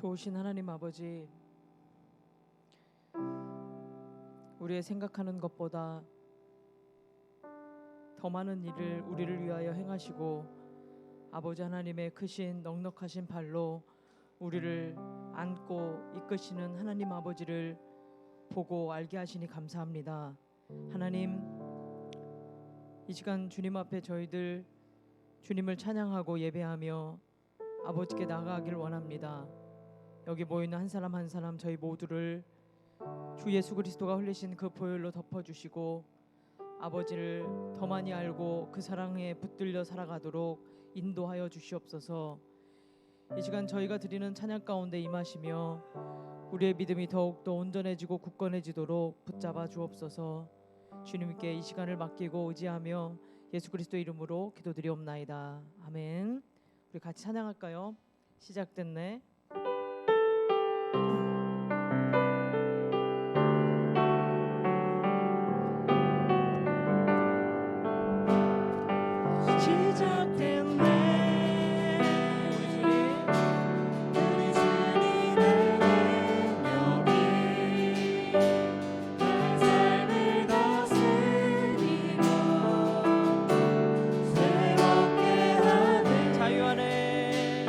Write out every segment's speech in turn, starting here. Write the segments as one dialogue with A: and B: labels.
A: 좋으신 하나님 아버지, 우리의 생각하는 것보다 더 많은 일을 우리를 위하여 행하시고 아버지 하나님의 크신 넉넉하신 발로 우리를 안고 이끄시는 하나님 아버지를 보고 알게 하시니 감사합니다. 하나님, 이 시간 주님 앞에 저희들 주님을 찬양하고 예배하며 아버지께 나아가길 원합니다. 여기 모이는 한 사람 한 사람 저희 모두를 주 예수 그리스도가 흘리신 그 보혈로 덮어주시고 아버지를 더 많이 알고 그 사랑에 붙들려 살아가도록 인도하여 주시옵소서. 이 시간 저희가 드리는 찬양 가운데 임하시며 우리의 믿음이 더욱더 온전해지고 굳건해지도록 붙잡아 주옵소서. 주님께 이 시간을 맡기고 의지하며 예수 그리스도 이름으로 기도드리옵나이다. 아멘. 우리 같이 찬양할까요? 시작됐네.
B: 자유 안에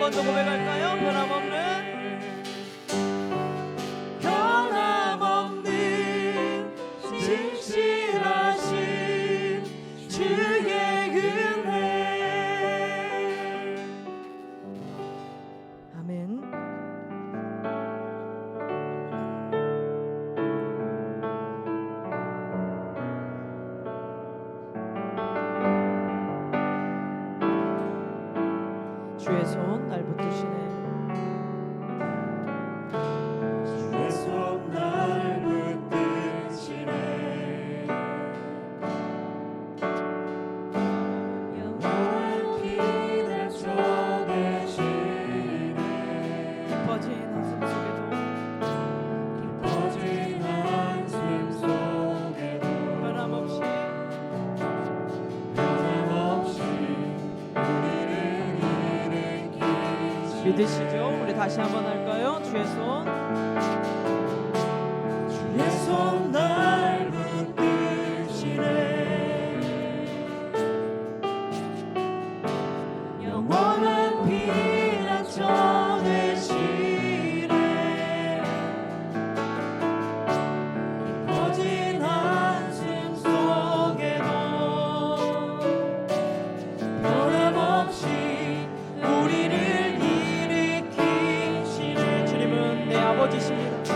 A: 번 더 고백할까요? 변함없는 진실하신 주의 은혜. 아멘. 주의 손 날 붙드시네.
B: 주의 손 날 붙드시네. 영원한 피를 쪼개시네.
A: 깊어진 한숨 속에도
B: 깊어진 한숨 속에도
A: 변함없이 믿으시죠? 우리 다시 한번 할까요? 주의 손.
B: 주의 손 날 붙드시네. 영원한 피를 쪼개시네. 깊어진 한숨 속에도 변함없이 우리를
A: 주님은 내 아버지십니다.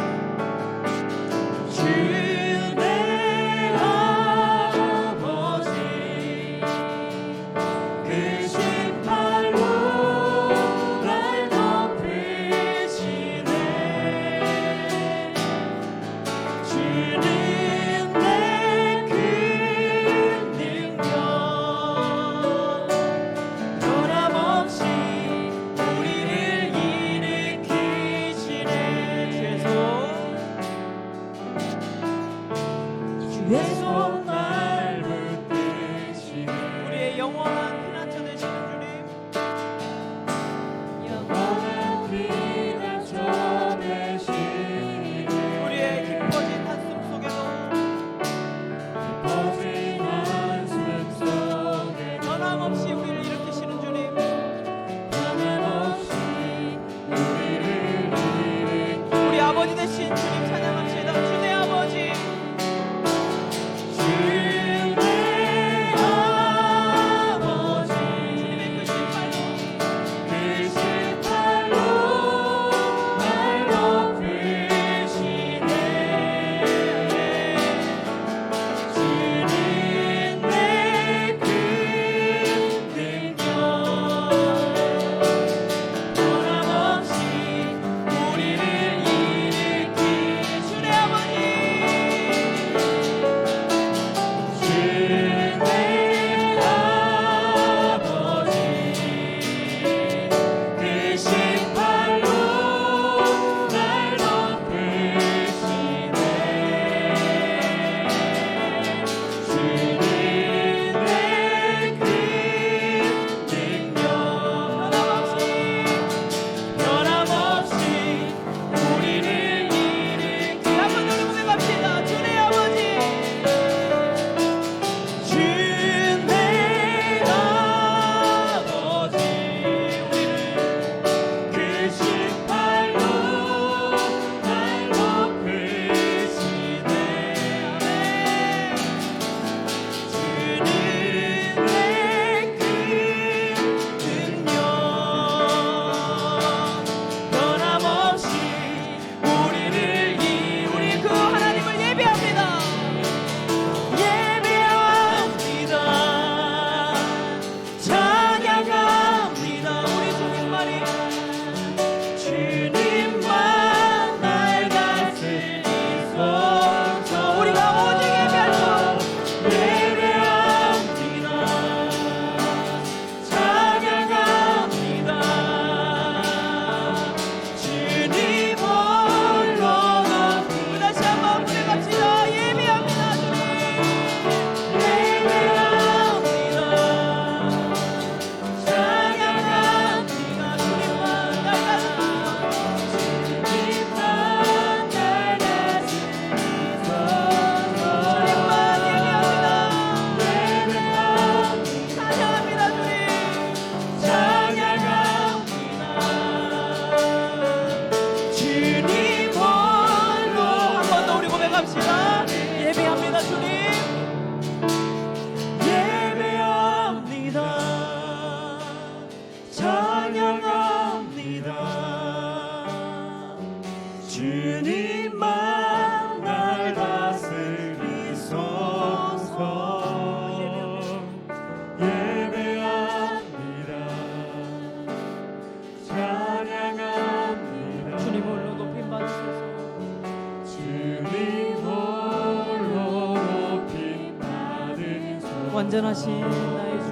A: 완전하신 나의 주,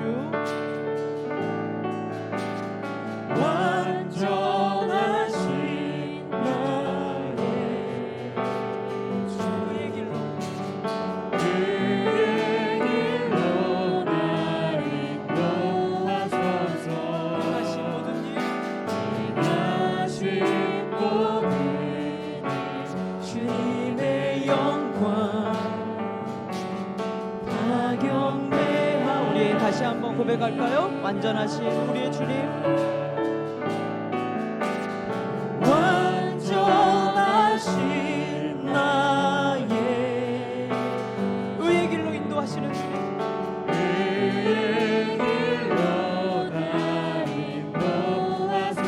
B: 완전하신 나의
A: 주의 길로
B: 그의 길로 날 인도하소서.
A: 행하신 모든 일
B: 행하신 모든 일 주님의 영광 다 경배하오니.
A: 우리 다시 한번 고백할까요? 완전하신 우리의 주님,
B: 완전하신 나의
A: 의의 길로 인도하시는 주님,
B: 그의 길로 날 인도하소서.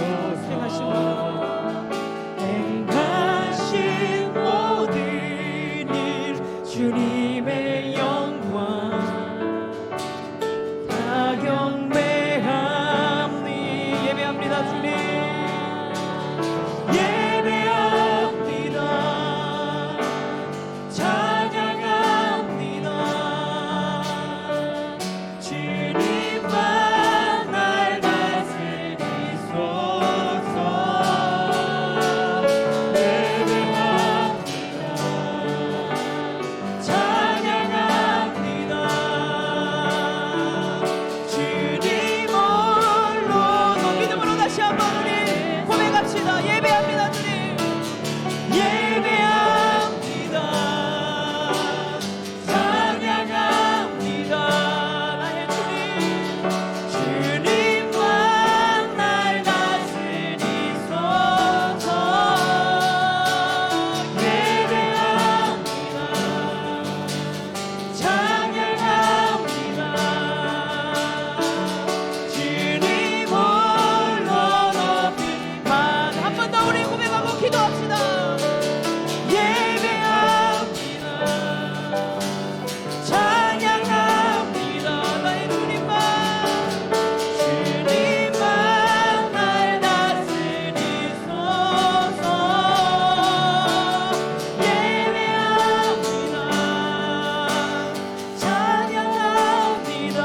B: 행하신 모든 일 주님의 영광 다 경배합니.
A: 예배합니다 주님.
B: 예배합니다. 찬양합니다. 주님만 날 다스리소서. 예배합니다. 찬양합니다. 주님 홀로
A: 믿음으로 다시 한번 우리 고백합시다. 예배합니다 주님.
B: 예배합니다. 찬양합니다.
A: 나의 주님,
B: 주님만 날 다스리소서. 예배합니다. 찬양합니다. 주님 홀로 높이
A: 한 번 더 우리 고백하고 기도합시다.
B: 예배합니다. 찬양합니다.
A: 나의 주님만
B: 주님만 날 다스리소서. 예배합니다. 찬양합니다.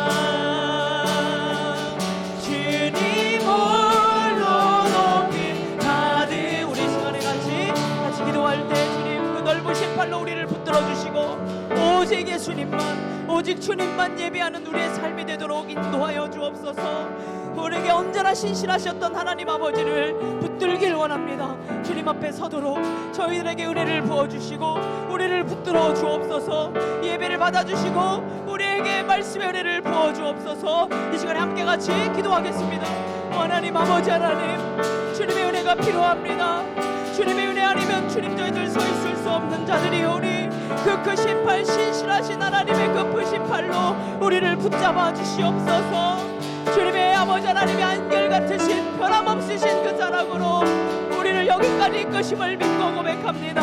B: 주님 홀로 높이
A: 가득 우리 시간에 같이 기도할 때 주님 그 넓으신 팔로 우리를 붙들어 주시고 오직 예수님만, 오직 주님만 예배하는 우리의 삶이 되도록 인도하여 주옵소서. 우리에게 언제나 신실하셨던 하나님 아버지를 붙들길 원합니다. 주님 앞에 서도록 저희들에게 은혜를 부어주시고 우리를 붙들어 주옵소서. 예배를 받아주시고 우리에게 말씀의 은혜를 부어주옵소서. 이 시간에 함께 같이 기도하겠습니다. 하나님 아버지 하나님, 주님의 은혜가 필요합니다. 주님의 은혜 아니면 주님 저희들 서 있을 수 없는 자들이오니 그 크신 팔, 신실하신 하나님의 그 크신 팔로 우리를 붙잡아 주시옵소서. 주님의 아버지 하나님의 안결같으신 변함없으신 그 사랑으로 우리를 여기까지 이끄심을 믿고 고백합니다.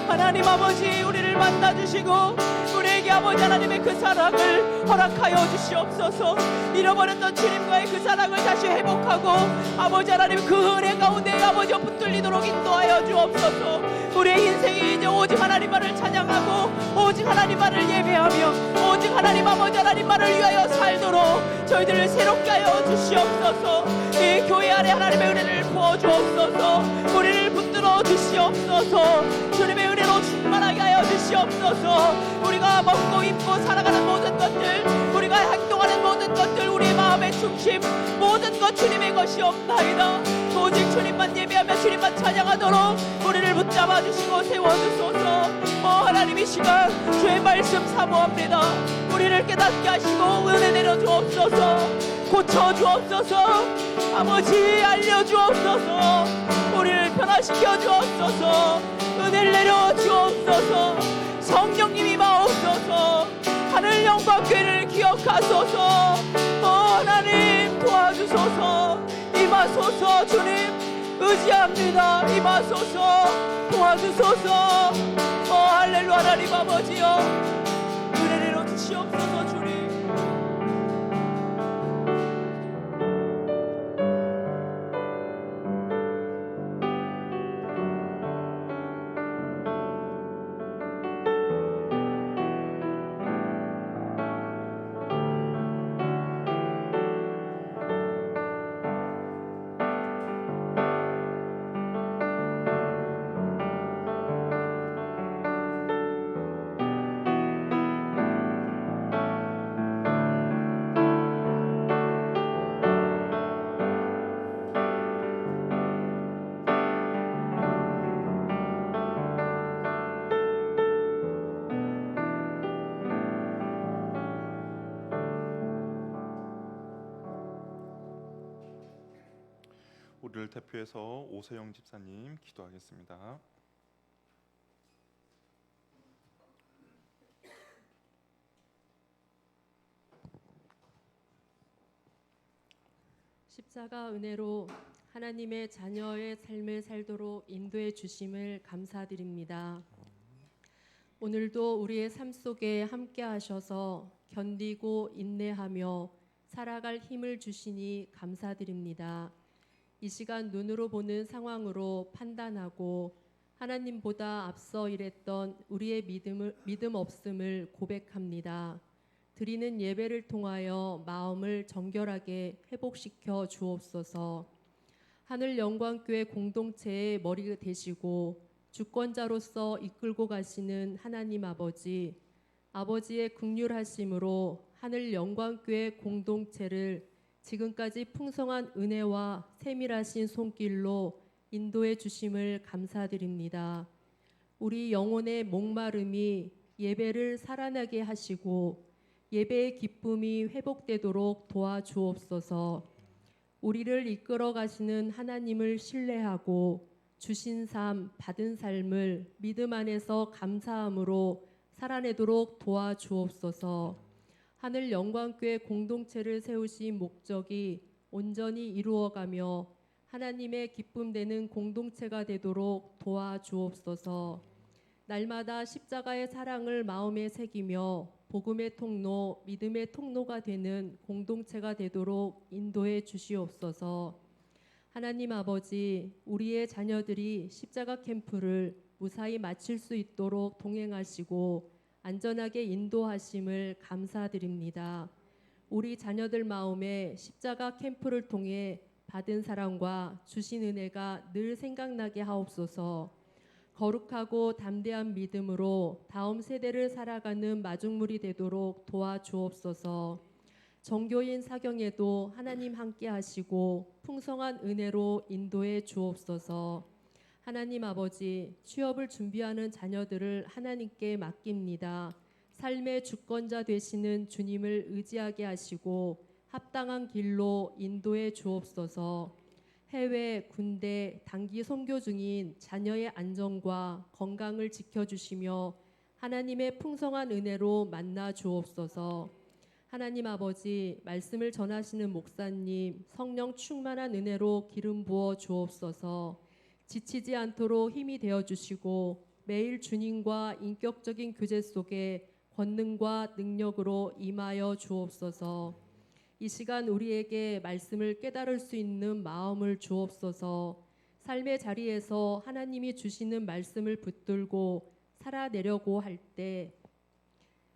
A: 하나님 아버지, 우리를 만나주시고 우리에게 아버지 하나님의 그 사랑을 허락하여 주시옵소서. 잃어버렸던 주님과의 그 사랑을 다시 회복하고 아버지 하나님 그 은혜 가운데 아버지 붙들리도록 인도하여 주옵소서. 우리의 인생이 이제 오직 하나님만을 찬양하고 오직 하나님만을 예배하며 오직 하나님 아버지 하나님만을 위하여 살도록 저희들을 새롭게 하여 주시옵소서. 이 교회 안에 하나님의 은혜를 부어주옵소서. 우리를 붙들어 주시옵소서. 주님의 은혜로 충만하게 하여 주시옵소서. 우리가 먹고 입고 살아가는 모든 것들, 우리가 행동하는 모든 것들, 우리의 마음의 중심 모든 것 주님의 것이옵나이다. 오직 주님만 예배하며 주님만 찬양하도록 우리를 붙잡아 주시고 세워주소서. 하나님 이 시간 주의 말씀 사모합니다. 우리를 깨닫게 하시고 은혜 내려주옵소서. 고쳐주옵소서. 아버지 알려주옵소서. 우리를 변화시켜 주옵소서. 은혜를 내려주옵소서. 성령님이 마옵소서. 하늘 영광 교회를 기억하소서. 하나님 도와주소서. 임하소서. 주님 의지합니다. 임하소서. 도와주소서. 할렐루야. 하나님 아버지여 은혜 내려주시옵소서. 주님
C: 우리를 대표해서 오세영 집사님 기도하겠습니다.
D: 십자가 은혜로 하나님의 자녀의 삶을 살도록 인도해 주심을 감사드립니다. 오늘도 우리의 삶 속에 함께 하셔서 견디고 인내하며 살아갈 힘을 주시니 감사드립니다. 이 시간 눈으로 보는 상황으로 판단하고 하나님보다 앞서 일했던 우리의 믿음 없음을 고백합니다. 드리는 예배를 통하여 마음을 정결하게 회복시켜 주옵소서. 하늘 영광교회 공동체의 머리가 되시고 주권자로서 이끌고 가시는 하나님 아버지, 아버지의 긍휼하심으로 하늘 영광교회 공동체를 지금까지 풍성한 은혜와 세밀하신 손길로 인도해 주심을 감사드립니다. 우리 영혼의 목마름이 예배를 살아나게 하시고 예배의 기쁨이 회복되도록 도와주옵소서. 우리를 이끌어 가시는 하나님을 신뢰하고 주신 삶, 받은 삶을 믿음 안에서 감사함으로 살아내도록 도와주옵소서. 하늘 영광교회 공동체를 세우신 목적이 온전히 이루어가며 하나님의 기쁨 되는 공동체가 되도록 도와주옵소서. 날마다 십자가의 사랑을 마음에 새기며 복음의 통로, 믿음의 통로가 되는 공동체가 되도록 인도해 주시옵소서. 하나님 아버지, 우리의 자녀들이 십자가 캠프를 무사히 마칠 수 있도록 동행하시고 안전하게 인도하심을 감사드립니다. 우리 자녀들 마음에 십자가 캠프를 통해 받은 사랑과 주신 은혜가 늘 생각나게 하옵소서. 거룩하고 담대한 믿음으로 다음 세대를 살아가는 마중물이 되도록 도와주옵소서. 정교인 사경에도 하나님 함께 하시고 풍성한 은혜로 인도해 주옵소서. 하나님 아버지, 취업을 준비하는 자녀들을 하나님께 맡깁니다. 삶의 주권자 되시는 주님을 의지하게 하시고 합당한 길로 인도해 주옵소서. 해외, 군대, 단기 선교 중인 자녀의 안전과 건강을 지켜주시며 하나님의 풍성한 은혜로 만나 주옵소서. 하나님 아버지, 말씀을 전하시는 목사님, 성령 충만한 은혜로 기름 부어 주옵소서. 지치지 않도록 힘이 되어 주시고 매일 주님과 인격적인 교제 속에 권능과 능력으로 임하여 주옵소서. 이 시간 우리에게 말씀을 깨달을 수 있는 마음을 주옵소서. 삶의 자리에서 하나님이 주시는 말씀을 붙들고 살아내려고 할 때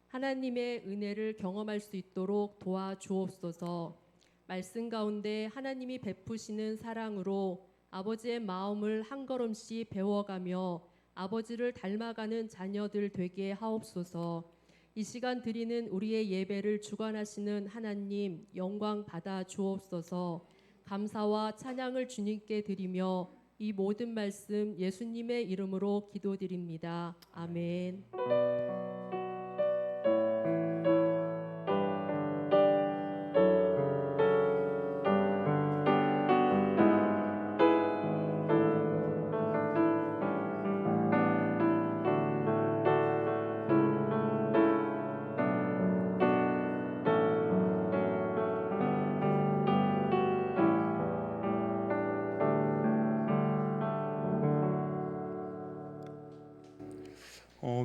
D: 하나님의 은혜를 경험할 수 있도록 도와주옵소서. 말씀 가운데 하나님이 베푸시는 사랑으로 아버지의 마음을 한 걸음씩 배워가며 아버지를 닮아가는 자녀들 되게 하옵소서. 이 시간 드리는 우리의 예배를 주관하시는 하나님 영광 받아 주옵소서. 감사와 찬양을 주님께 드리며 이 모든 말씀 예수님의 이름으로 기도드립니다. 아멘.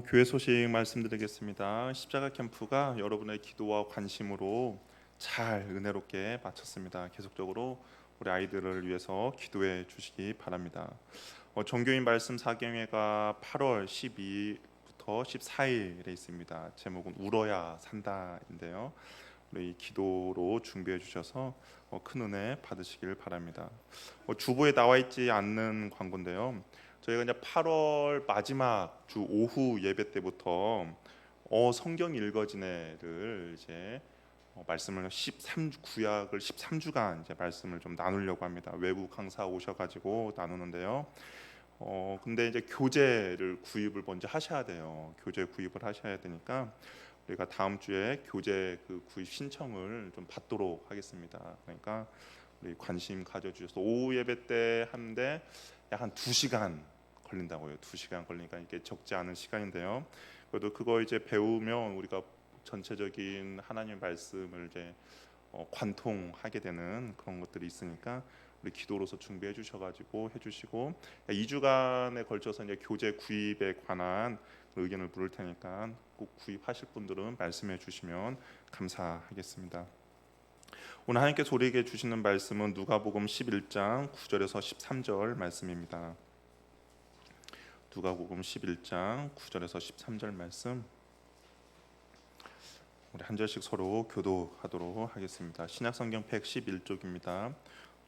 C: 교회 소식 말씀드리겠습니다. 십자가 캠프가 여러분의 기도와 관심으로 잘 은혜롭게 마쳤습니다. 계속적으로 우리 아이들을 위해서 기도해 주시기 바랍니다. 종교인 말씀 사경회가 8월 12일부터 14일에 있습니다. 제목은 울어야 산다인데요. 우리 기도로 준비해 주셔서 큰 은혜 받으시길 바랍니다. 주보에 나와 있지 않는 광고인데요. 저희가 이제 8월 마지막 주 오후 예배 때부터 성경 읽어지네를 이제 말씀을 구약을 13주간 이제 말씀을 좀 나누려고 합니다. 외부 강사 오셔가지고 나누는데요. 근데 이제 교재를 구입을 먼저 하셔야 돼요. 교재 구입을 하셔야 되니까 우리가 다음 주에 교재 그 구입 신청을 좀 받도록 하겠습니다. 그러니까 우리 관심 가져주셔서 오후 예배 때 하는데 약 한 2시간 걸린다고요. 2시간 걸리니까 이게 적지 않은 시간인데요. 그래도 그거 이제 배우면 우리가 전체적인 하나님의 말씀을 이제 관통하게 되는 그런 것들이 있으니까 우리 기도로서 준비해 주셔가지고 해주시고 2주간에 걸쳐서 이제 교재 구입에 관한 의견을 물을 테니까 꼭 구입하실 분들은 말씀해 주시면 감사하겠습니다. 오늘 하나님께서 우리에게 주시는 말씀은 누가복음 11장 9절에서 13절 말씀입니다. 누가복음 11장 9절에서 13절 말씀 우리 한 절씩 서로 교도하도록 하겠습니다. 신약성경 111쪽입니다.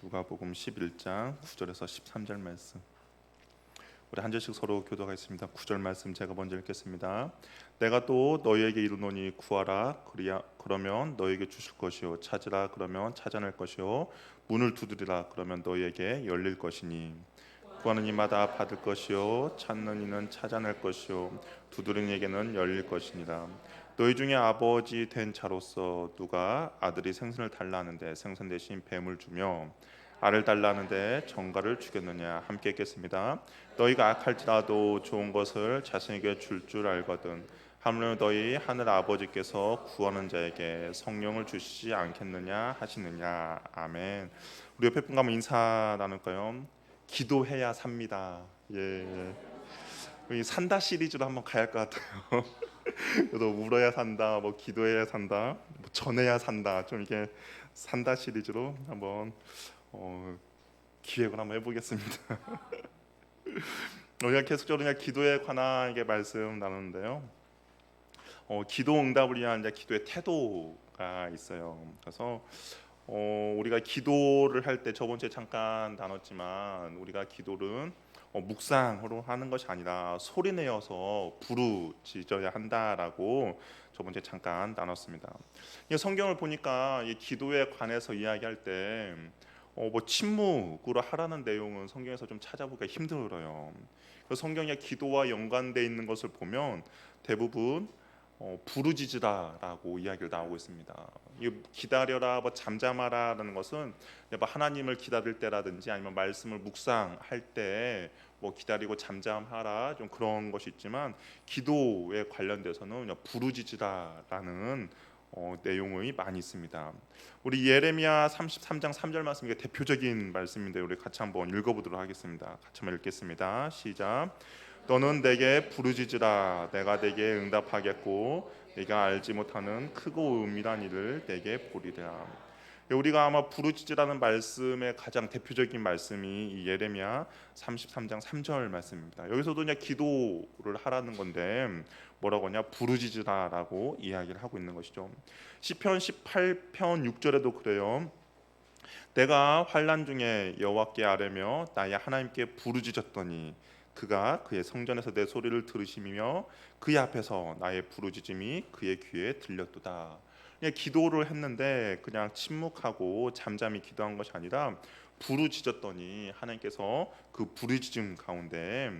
C: 누가복음 11장 9절에서 13절 말씀 우리 한 절씩 서로 교도하겠습니다. 9절 말씀 제가 먼저 읽겠습니다. 내가 또 너희에게 이르노니 구하라 그러면 너희에게 주실 것이요 찾으라 그러면 찾아낼 것이요 문을 두드리라 그러면 너희에게 열릴 것이니 구하는 이마다 받을 것이요 찾는 이는 찾아낼 것이요 두드리는 이에게는 열릴 것이니라. 너희 중에 아버지 된 자로서 누가 아들이 생선을 달라 하는데 생선 대신 뱀을 주며 알을 달라 하는데 정갈을 주겠느냐. 함께 읽겠습니다. 너희가 악할지라도 좋은 것을 자신에게 줄 줄 알거든 하물며 너희 하늘 아버지께서 구하는 자에게 성령을 주시지 않겠느냐 하시느냐. 아멘. 우리 옆에 분과 한번 인사 나눌까요? 기도해야 삽니다. 예. 이 산다 시리즈로 한번 가야 할 것 같아요. 그래도 울어야 산다, 뭐 기도해야 산다, 뭐 전해야 산다. 좀 이게 산다 시리즈로 한번 기획을 한번 해보겠습니다. 우리가 계속적으로 그냥 기도에 관한 게 말씀 나누는데요. 기도 응답을 위한 이제 기도의 태도가 있어요. 그래서 우리가 기도를 할 때 저번 주에 잠깐 나눴지만 우리가 기도는 묵상으로 하는 것이 아니라 소리내어서 부르짖어야 한다라고 저번 주에 잠깐 나눴습니다. 성경을 보니까 이 기도에 관해서 이야기할 때 뭐 침묵으로 하라는 내용은 성경에서 좀 찾아보기가 힘들어요. 성경에 기도와 연관되어 있는 것을 보면 대부분 부르짖으라라고 이야기를 나오고 있습니다. 기다려라, 뭐 잠잠하라라는 것은 하나님을 기다릴 때라든지 아니면 말씀을 묵상할 때 뭐 기다리고 잠잠하라 좀 그런 것이 있지만 기도에 관련돼서는 부르짖으라라는 내용이 많이 있습니다. 우리 예레미야 33장 3절 말씀 이게 대표적인 말씀인데 우리 같이 한번 읽어보도록 하겠습니다. 같이 한번 읽겠습니다. 시작. 너는 내게 부르짖으라 내가 내게 응답하겠고 네가 알지 못하는 크고 은밀한 일을 내게 보리라. 우리가 아마 부르짖으라는 말씀의 가장 대표적인 말씀이 이 예레미야 33장 3절 말씀입니다. 여기서도 그냥 기도를 하라는 건데 뭐라고 하냐 부르짖으라라고 이야기를 하고 있는 것이죠. 시편 18편 6절에도 그래요. 내가 환난 중에 여호와께 아뢰며 나의 하나님께 부르짖었더니 그가 그의 성전에서 내 소리를 들으시며 그의 앞에서 나의 부르짖음이 그의 귀에 들렸도다. 그냥 기도를 했는데 그냥 침묵하고 잠잠히 기도한 것이 아니라 부르짖었더니 하나님께서 그 부르짖음 가운데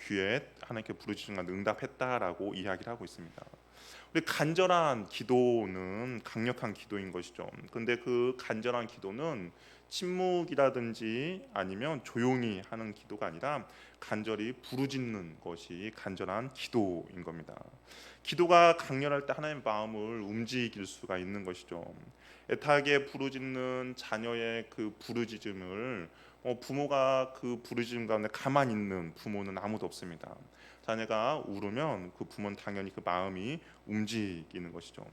C: 귀에 하나님께 부르짖음과 응답했다라고 이야기를 하고 있습니다. 우리 간절한 기도는 강력한 기도인 것이죠. 그런데 그 간절한 기도는 침묵이라든지 아니면 조용히 하는 기도가 아니라 간절히 부르짖는 것이 간절한 기도인 겁니다. 기도가 강렬할 때 하나님의 마음을 움직일 수가 있는 것이죠. 애타게 부르짖는 자녀의 그 부르짖음을 부모가 그 부르짖음 가운데 가만히 있는 부모는 아무도 없습니다. 자녀가 울으면 그 부모는 당연히 그 마음이 움직이는 것이죠.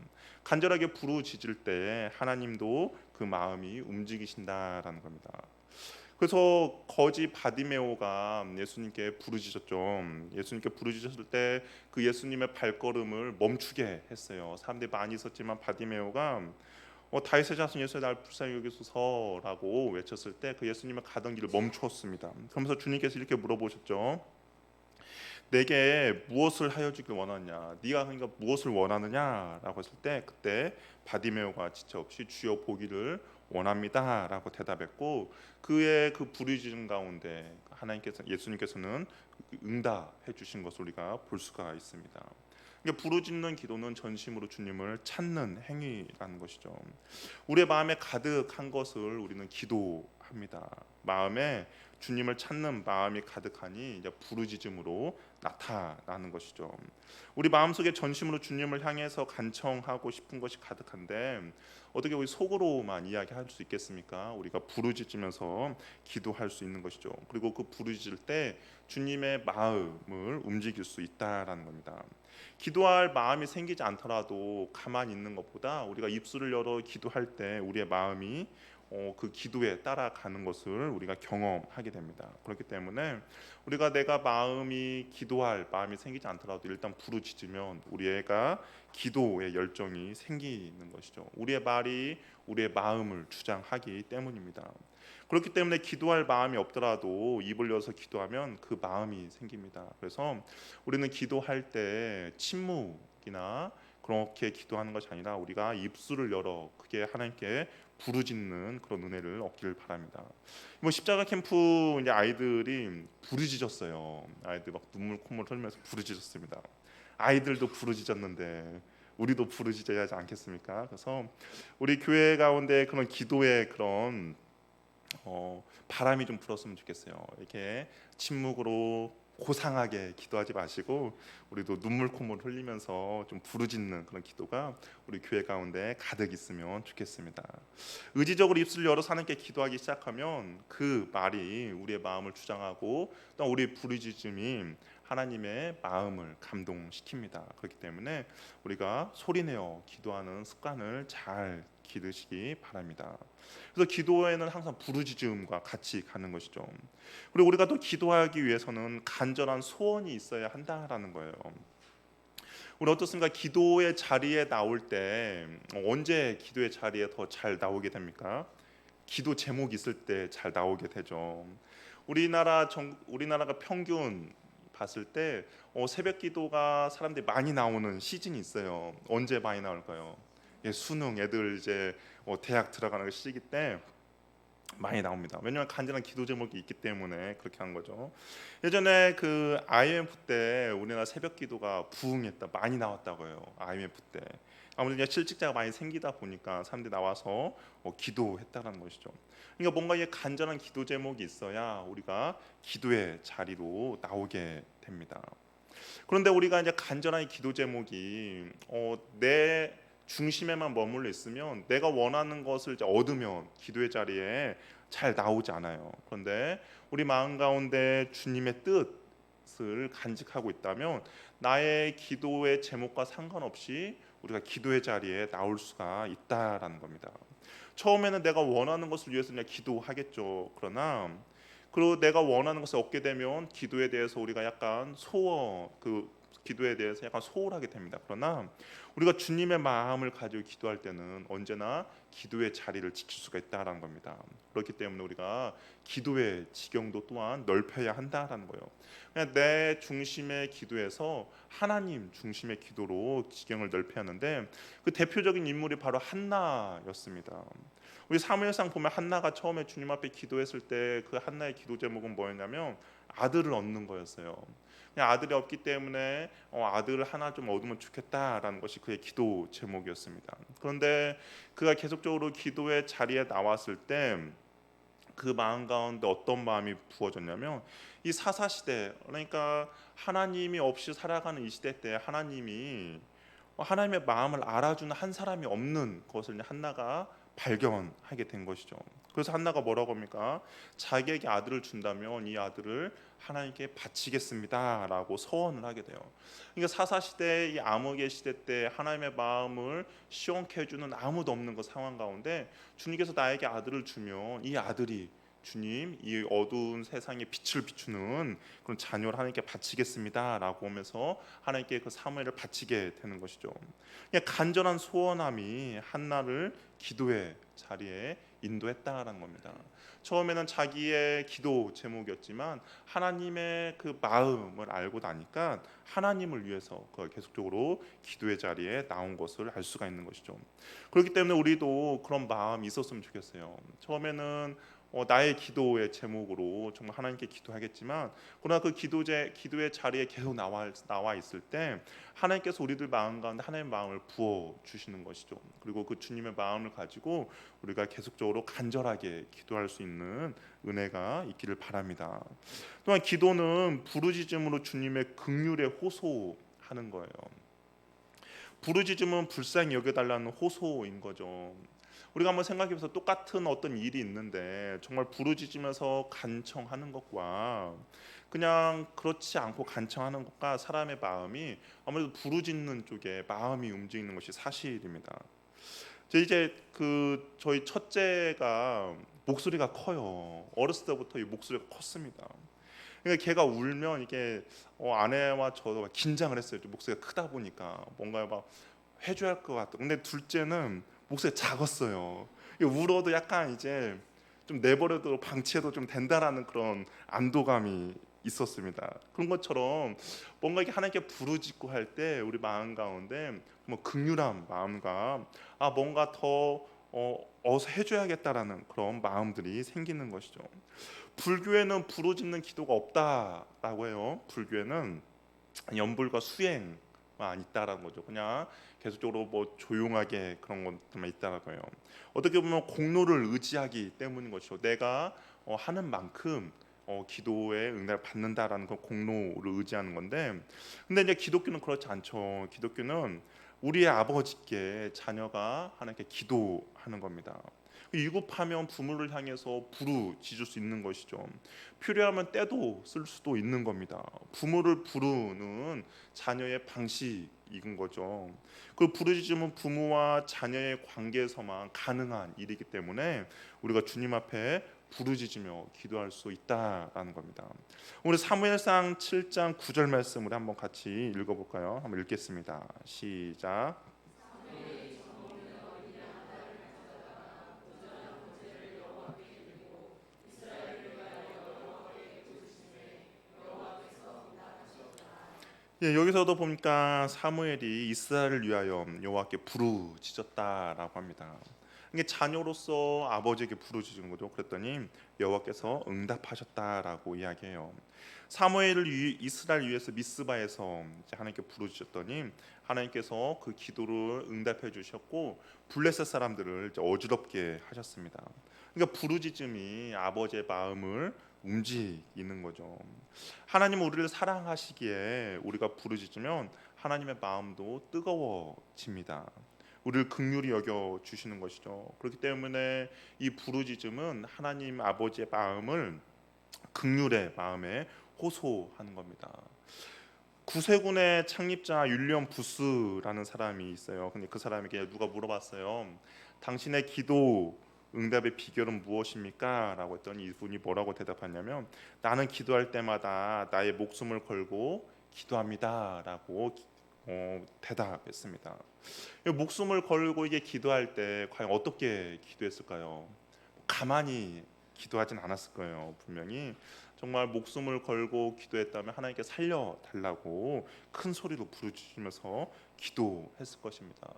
C: 간절하게 부르짖을 때 하나님도 그 마음이 움직이신다라는 겁니다. 그래서 거지 바디메오가 예수님께 부르짖었죠. 예수님께 부르짖었을 때 그 예수님의 발걸음을 멈추게 했어요. 사람들이 많이 있었지만 바디메오가 다윗의 자손 예수여 날 불쌍히 여기소서라고 외쳤을 때 그 예수님의 가던 길을 멈추었습니다. 그러면서 주님께서 이렇게 물어보셨죠. 내게 무엇을 하여 주길 원하느냐? 네가 그러니까 무엇을 원하느냐라고 했을 때 그때 바디메오가 지체 없이 주여 보기를 원합니다라고 대답했고 그의 그 부르짖음 가운데 하나님께서 예수님께서는 응답해 주신 것을 우리가 볼 수가 있습니다. 그러니까 부르짖는 기도는 전심으로 주님을 찾는 행위라는 것이죠. 우리의 마음에 가득한 것을 우리는 기도합니다. 마음에 주님을 찾는 마음이 가득하니 이제 부르짖음으로 나타나는 것이죠. 우리 마음속에 전심으로 주님을 향해서 간청하고 싶은 것이 가득한데 어떻게 우리 속으로만 이야기할 수 있겠습니까? 우리가 부르짖으면서 기도할 수 있는 것이죠. 그리고 그 부르짖을 때 주님의 마음을 움직일 수 있다라는 겁니다. 기도할 마음이 생기지 않더라도 가만히 있는 것보다 우리가 입술을 열어 기도할 때 우리의 마음이 그 기도에 따라가는 것을 우리가 경험하게 됩니다. 그렇기 때문에 우리가 내가 마음이 기도할 마음이 생기지 않더라도 일단 부르짖으면 우리가 기도의 열정이 생기는 것이죠. 우리의 말이 우리의 마음을 주장하기 때문입니다. 그렇기 때문에 기도할 마음이 없더라도 입을 열어서 기도하면 그 마음이 생깁니다. 그래서 우리는 기도할 때 침묵이나 그렇게 기도하는 것이 아니라 우리가 입술을 열어 그게 하나님께 부르짖는 그런 은혜를 얻기를 바랍니다. 뭐 십자가 캠프 이제 아이들이 부르짖었어요. 아이들 막 눈물 콧물 흘리면서 부르짖었습니다. 아이들도 부르짖었는데 우리도 부르짖어야 하지 않겠습니까? 그래서 우리 교회 가운데 그런 기도의 그런 바람이 좀 불었으면 좋겠어요. 이렇게 침묵으로 고상하게 기도하지 마시고 우리도 눈물 콧물 흘리면서 좀 부르짖는 그런 기도가 우리 교회 가운데 가득 있으면 좋겠습니다. 의지적으로 입술을 열어서 하나님께 기도하기 시작하면 그 말이 우리의 마음을 주장하고 또 우리 부르짖음이 하나님의 마음을 감동시킵니다. 그렇기 때문에 우리가 소리내어 기도하는 습관을 잘 기르시기 바랍니다. 그래서 기도에는 항상 부르짖음과 같이 가는 것이죠. 그리고 우리가 또 기도하기 위해서는 간절한 소원이 있어야 한다라는 거예요. 우리 어떻습니까? 기도의 자리에 나올 때 언제 기도의 자리에 더 잘 나오게 됩니까? 기도 제목이 있을 때 잘 나오게 되죠. 우리나라가 평균 봤을 때 새벽 기도가 사람들이 많이 나오는 시즌이 있어요. 언제 많이 나올까요? 수능 애들 이제 대학 들어가는 시기 때 많이 나옵니다. 왜냐하면 간절한 기도 제목이 있기 때문에 그렇게 한 거죠. 예전에 그 IMF 때 우리나라 새벽 기도가 부흥했다, 많이 나왔다고요. IMF 때 아무래도 실직자가 많이 생기다 보니까 사람들이 나와서 기도했다는 것이죠. 그러니까 뭔가 이 간절한 기도 제목이 있어야 우리가 기도의 자리로 나오게 됩니다. 그런데 우리가 이제 간절한 기도 제목이 내 중심에만 머물러 있으면 내가 원하는 것을 이제 얻으면 기도의 자리에 잘 나오지 않아요. 그런데 우리 마음 가운데 주님의 뜻을 간직하고 있다면 나의 기도의 제목과 상관없이 우리가 기도의 자리에 나올 수가 있다라는 겁니다. 처음에는 내가 원하는 것을 위해서 그냥 기도하겠죠. 그러나 그리고 내가 원하는 것을 얻게 되면 기도에 대해서 우리가 약간 기도에 대해서 약간 소홀하게 됩니다. 그러나 우리가 주님의 마음을 가지고 기도할 때는 언제나 기도의 자리를 지킬 수가 있다라는 겁니다. 그렇기 때문에 우리가 기도의 지경도 또한 넓혀야 한다라는 거예요. 그냥 내 중심의 기도에서 하나님 중심의 기도로 지경을 넓혀야 하는데 그 대표적인 인물이 바로 한나였습니다. 우리 사무엘상 보면 한나가 처음에 주님 앞에 기도했을 때 그 한나의 기도 제목은 뭐였냐면 아들을 얻는 거였어요. 그냥 아들이 없기 때문에 아들을 하나 좀 얻으면 좋겠다라는 것이 그의 기도 제목이었습니다. 그런데 그가 계속적으로 기도의 자리에 나왔을 때 그 마음 가운데 어떤 마음이 부어졌냐면 이 사사 시대, 그러니까 하나님이 없이 살아가는 이 시대 때 하나님의 마음을 알아주는 한 사람이 없는 것을 한나가 발견하게 된 것이죠. 그래서 한나가 뭐라고 합니까? 자기에게 아들을 준다면 이 아들을 하나님께 바치겠습니다라고 서원을 하게 돼요. 그러니까 사사 시대, 이 암흑의 시대 때 하나님의 마음을 시원케 해주는 아무도 없는 그 상황 가운데 주님께서 나에게 아들을 주면 이 아들이 주님 이 어두운 세상에 빛을 비추는 그런 자녀를 하나님께 바치겠습니다라고 하면서 하나님께 그 사무엘을 바치게 되는 것이죠. 그냥 간절한 소원함이 한나를 기도의 자리에 인도했다라는 겁니다. 처음에는 자기의 기도 제목이었지만 하나님의 그 마음을 알고 나니까 하나님을 위해서 계속적으로 기도의 자리에 나온 것을 알 수가 있는 것이죠. 그렇기 때문에 우리도 그런 마음이 있었으면 좋겠어요. 처음에는 나의 기도의 제목으로 정말 하나님께 기도하겠지만, 그러나 그 기도의 자리에 계속 나와 있을 때 하나님께서 우리들 마음 가운데 하나님의 마음을 부어 주시는 것이죠. 그리고 그 주님의 마음을 가지고 우리가 계속적으로 간절하게 기도할 수 있는 은혜가 있기를 바랍니다. 또한 기도는 부르짖음으로 주님의 긍휼에 호소하는 거예요. 부르짖음은 불쌍히 여겨달라는 호소인 거죠. 우리가 한번 생각해보면서 똑같은 어떤 일이 있는데 정말 부르짖으면서 간청하는 것과 그냥 그렇지 않고 간청하는 것과 사람의 마음이 아무래도 부르짖는 쪽에 마음이 움직이는 것이 사실입니다. 이제 저희 첫째가 목소리가 커요. 어렸을 때부터 이 목소리가 컸습니다. 그러니까 걔가 울면 이게 아내와 저도 긴장을 했어요. 목소리가 크다 보니까 뭔가 막 해줘야 할 것 같아. 근데 둘째는 목소리가 작았어요. 울어도 약간 이제 좀 내버려도 방치해도 좀 된다라는 그런 안도감이 있었습니다. 그런 것처럼 뭔가 이게 하나님께 부르짖고 할 때 우리 마음 가운데 뭐 긍휼한 마음과 뭔가 더 어서 해줘야겠다라는 그런 마음들이 생기는 것이죠. 불교에는 부르짖는 기도가 없다라고 해요. 불교에는 연불과 수행만 있다라는 거죠. 그냥 계속적으로 뭐 조용하게 그런 것들만 있다라고 해요. 어떻게 보면 공로를 의지하기 때문인 것이죠. 내가 하는 만큼 기도에 응답을 받는다라는 그 공로를 의지하는 건데, 근데 이제 기독교는 그렇지 않죠. 기독교는 우리의 아버지께 자녀가 하나님께 기도하는 겁니다. 위급하면 부모를 향해서 부르짖을 수 있는 것이죠. 필요하면 때도 쓸 수도 있는 겁니다. 부모를 부르는 자녀의 방식인 거죠. 그 부르짖음은 부모와 자녀의 관계에서만 가능한 일이기 때문에 우리가 주님 앞에 부르짖으며 기도할 수 있다라는 겁니다. 우리 사무엘상 7장 9절 말씀을 한번 같이 읽어볼까요? 한번 읽겠습니다. 시작. 여기서도 보니까 사무엘이 이스라엘을 위하여 여호와께 부르짖었다라고 합니다. 이게 자녀로서 아버지에게 부르짖은 거죠. 그랬더니 여호와께서 응답하셨다라고 이야기해요. 사무엘을 이스라엘 위해서 미스바에서 하나님께 부르짖었더니 하나님께서 그 기도를 응답해 주셨고 블레셋 사람들을 어지럽게 하셨습니다. 그러니까 부르짖음이 아버지의 마음을 움직이는 거죠. 하나님은 우리를 사랑하시기에 우리가 부르짖으면 하나님의 마음도 뜨거워집니다. 우리를 긍휼히 여겨 주시는 것이죠. 그렇기 때문에 이 부르짖음은 하나님 아버지의 마음을 긍휼의 마음에 호소하는 겁니다. 구세군의 창립자 윌리엄 부스라는 사람이 있어요. 근데 그 사람에게 누가 물어봤어요. 당신의 기도 응답의 비결은 무엇입니까? 라고 했더니 이분이 뭐라고 대답하냐면, 나는 기도할 때마다 나의 목숨을 걸고 기도합니다 라고 대답했습니다. 목숨을 걸고 이게 기도할 때 과연 어떻게 기도했을까요? 가만히 기도하진 않았을 거예요. 분명히 정말 목숨을 걸고 기도했다면 하나님께 살려달라고 큰 소리로 부르짖으면서 기도했을 것입니다.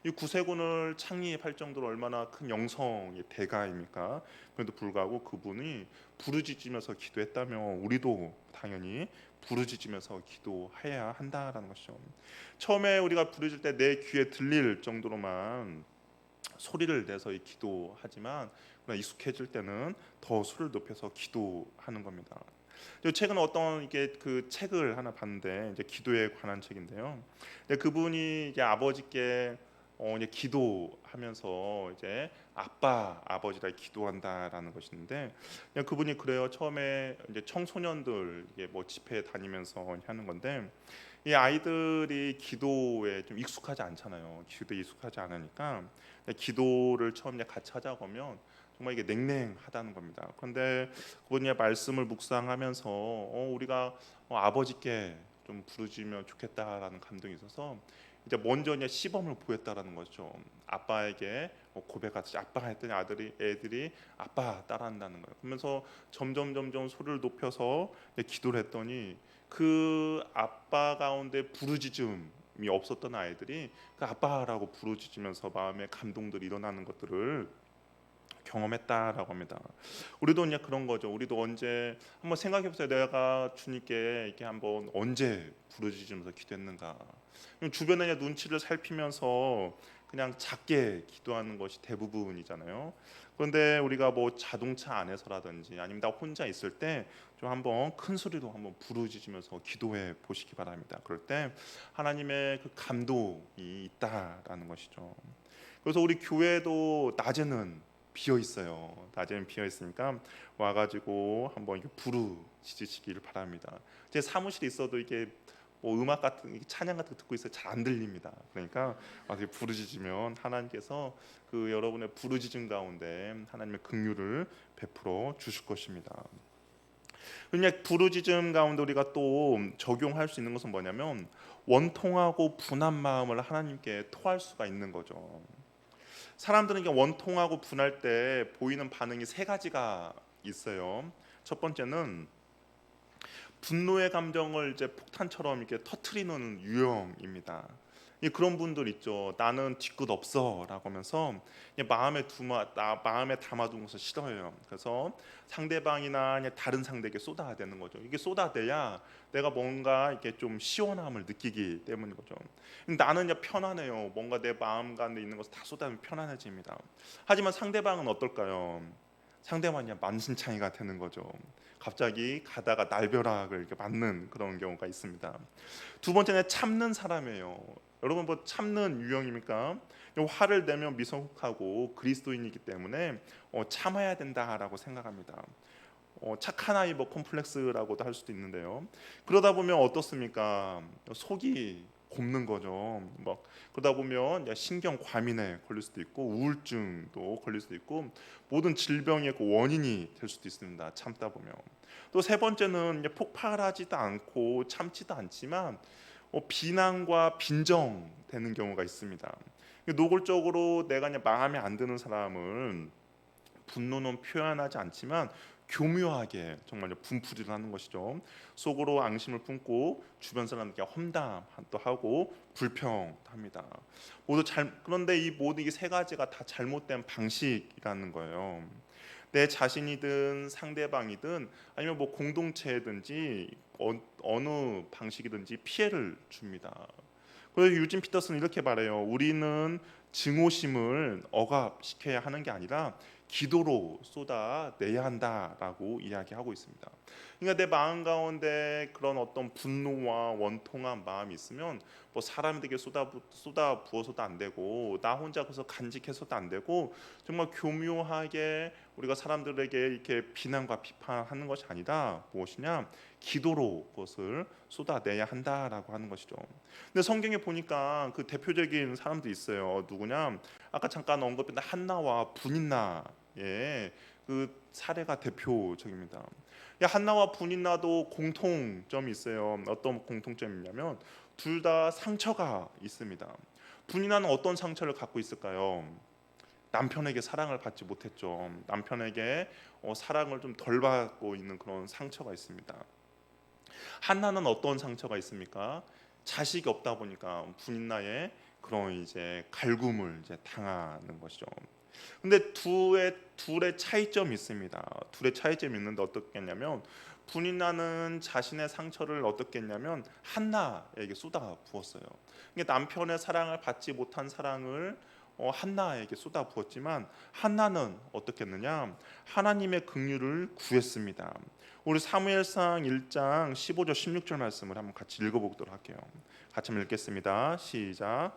C: 이 구세군을 창립할 정도로 얼마나 큰 영성의 대가입니까? 그런데도 불구하고 그분이 부르짖으면서 기도했다면 우리도 당연히 부르짖으면서 기도해야 한다라는 것이죠. 처음에 우리가 부르짖을 때 내 귀에 들릴 정도로만 소리를 내서 기도하지만 익숙해질 때는 더 소리를 높여서 기도하는 겁니다. 최근 어떤 이게 그 책을 하나 봤는데 이제 기도에 관한 책인데요. 그분이 이제 아버지께 이제 기도하면서 이제 아버지라 기도한다라는 것인데, 그분이 그래요. 처음에 이제 청소년들 이게 뭐 집회 다니면서 하는 건데, 이 아이들이 기도에 좀 익숙하지 않잖아요. 기도에 익숙하지 않으니까 기도를 처음에 같이 하자고 하면 정말 이게 냉랭하다는 겁니다. 그런데 그분의 말씀을 묵상하면서 우리가 아버지께 좀 부르짖으면 좋겠다라는 감동이 있어서 이제 먼저 이제 시범을 보였다라는 거죠. 아빠에게 고백하듯이 아빠가 했더니 애들이 아빠 따라한다는 거예요. 그러면서 점점 소리를 높여서 기도를 했더니 그 아빠 가운데 부르짖음이 없었던 아이들이 그 아빠라고 부르짖으면서 마음의 감동들이 일어나는 것들을 경험했다라고 합니다. 우리도 이제 그런 거죠. 우리도 언제 한번 생각해 보세요. 내가 주님께 이렇게 한번 언제 부르짖으면서 기도했는가. 주변의 눈치를 살피면서 그냥 작게 기도하는 것이 대부분이잖아요. 그런데 우리가 뭐 자동차 안에서라든지 아니면 나 혼자 있을 때 좀 한번 큰 소리로 한번 부르짖으면서 기도해 보시기 바랍니다. 그럴 때 하나님의 그 감동이 있다라는 것이죠. 그래서 우리 교회도 낮에는 비어 있어요. 낮에는 비어 있으니까 와가지고 한번 이렇게 부르짖으시기를 바랍니다. 제 사무실에 있어도 이게 뭐 음악 같은 찬양 같은 거 듣고 있어요. 잘 안 들립니다. 그러니까 와서 부르짖으면 하나님께서 그 여러분의 부르짖음 가운데 하나님의 긍휼을 베풀어 주실 것입니다. 그냥 부르짖음 가운데 우리가 또 적용할 수 있는 것은 뭐냐면 원통하고 분한 마음을 하나님께 토할 수가 있는 거죠. 사람들은 이게 원통하고 분할 때 보이는 반응이 세 가지가 있어요. 첫 번째는 분노의 감정을 이제 폭탄처럼 이렇게 터트리는 유형입니다. 그런 분들 있죠. 나는 뒤끝 없어라고 하면서 마음에 담아둔 것을 싫어해요. 그래서 상대방이나 다른 상대에게 쏟아대는 거죠. 이게 쏟아대야 내가 뭔가 이렇게 좀 시원함을 느끼기 때문인 거죠. 나는 편안해요. 뭔가 내 마음 가운데 있는 것을 다 쏟아내면 편안해집니다. 하지만 상대방은 어떨까요? 상대방이 만신창이가 되는 거죠. 갑자기 가다가 날벼락을 이렇게 맞는 그런 경우가 있습니다. 두 번째는 참는 사람이에요. 여러분 뭐 참는 유형입니까? 화를 내면 미성숙하고 그리스도인이기 때문에 참아야 된다라고 생각합니다. 착한 아이 뭐 콤플렉스라고도 할 수도 있는데요. 그러다 보면 어떻습니까? 속이 곱는 거죠. 막 그러다 보면 신경 과민에 걸릴 수도 있고 우울증도 걸릴 수도 있고 모든 질병의 그 원인이 될 수도 있습니다. 참다 보면. 또 세 번째는 폭발하지도 않고 참지도 않지만 비난과 빈정되는 경우가 있습니다. 노골적으로 내가 마음에 안 드는 사람을 분노는 표현하지 않지만 교묘하게 정말 분풀이를 하는 것이죠. 속으로 앙심을 품고 주변 사람들께 험담도 하고 불평합니다. 그런데 이 모든 이 세 가지가 다 잘못된 방식이라는 거예요. 내 자신이든 상대방이든 아니면 뭐 공동체든지 어느 방식이든지 피해를 줍니다. 그래서 유진 피터스는 이렇게 말해요. 우리는 증오심을 억압시켜야 하는 게 아니라 기도로 쏟아내야 한다라고 이야기하고 있습니다. 그러니까 내 마음 가운데 그런 어떤 분노와 원통한 마음이 있으면 뭐 사람들에게 쏟아 부어서도 안 되고 나 혼자 거기서 간직해서도 안 되고 정말 교묘하게 우리가 사람들에게 이렇게 비난과 비판하는 것이 아니라 무엇이냐 기도로 그것을 쏟아내야 한다라고 하는 것이죠. 근데 성경에 보니까 그 대표적인 사람도 있어요. 누구냐? 아까 잠깐 언급했던 한나와 분인나의 그 사례가 대표적입니다. 한나와 분인나도 공통점이 있어요. 어떤 공통점이 있냐면 둘 다 상처가 있습니다. 분인나는 어떤 상처를 갖고 있을까요? 남편에게 사랑을 받지 못했죠. 남편에게 사랑을 좀 덜 받고 있는 그런 상처가 있습니다. 한나는 어떤 상처가 있습니까? 자식이 없다 보니까 분인나의 그런 이제 갈굼을 이제 당하는 것이죠. 근데 둘의 차이점이 있습니다. 둘의 차이점이 있는데 어떻겠냐면 분인나는 자신의 상처를 어떻게 했냐면 한나에게 쏟아 부었어요. 그러니까 남편의 사랑을 받지 못한 사랑을 한나에게 쏟아 부었지만 한나는 어떻게 했느냐? 하나님의 긍휼을 구했습니다. 우리 사무엘상 1장 15절 16절 말씀을 한번 같이 읽어보도록 할게요. 같이 한번 읽겠습니다. 시작.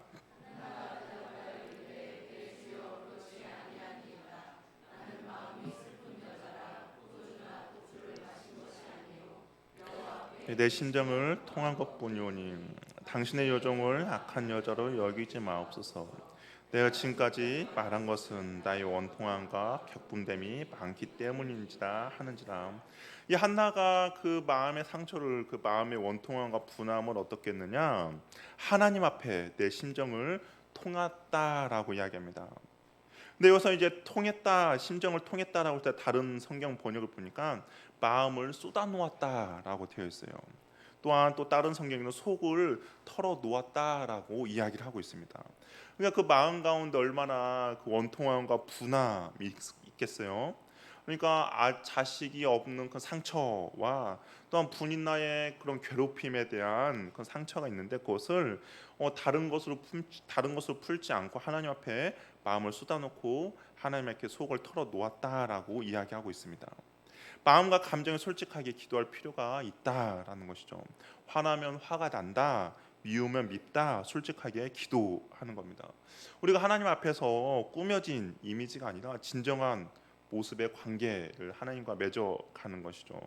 C: 내 심정을 통한 것뿐이오니 당신의 여종을 악한 여자로 여기지 마옵소서. 내가 지금까지 말한 것은 나의 원통함과 격분됨이 많기 때문인지라 하는지라. 이 한나가 그 마음의 상처를 그 마음의 원통함과 분함을 어떻게 했느냐? 하나님 앞에 내 심정을 통했다라고 이야기합니다. 근데 여기서 이제 통했다, 심정을 통했다라고 할 때 다른 성경 번역을 보니까 마음을 쏟아놓았다라고 되어 있어요. 또한 또 다른 성경에는 속을 털어놓았다라고 이야기를 하고 있습니다. 그러니까 그 마음 가운데 얼마나 그 원통함과 분함이 있겠어요. 그러니까 자식이 없는 그 상처와 또한 부인 나의 그런 괴롭힘에 대한 그 상처가 있는데 그것을 다른 것으로 풀지 않고 하나님 앞에 마음을 쏟아놓고 하나님께 속을 털어 놓았다라고 이야기하고 있습니다. 마음과 감정에 솔직하게 기도할 필요가 있다라는 것이죠. 화나면 화가 난다, 미우면 밉다, 솔직하게 기도하는 겁니다. 우리가 하나님 앞에서 꾸며진 이미지가 아니라 진정한 모습의 관계를 하나님과 맺어가는 것이죠.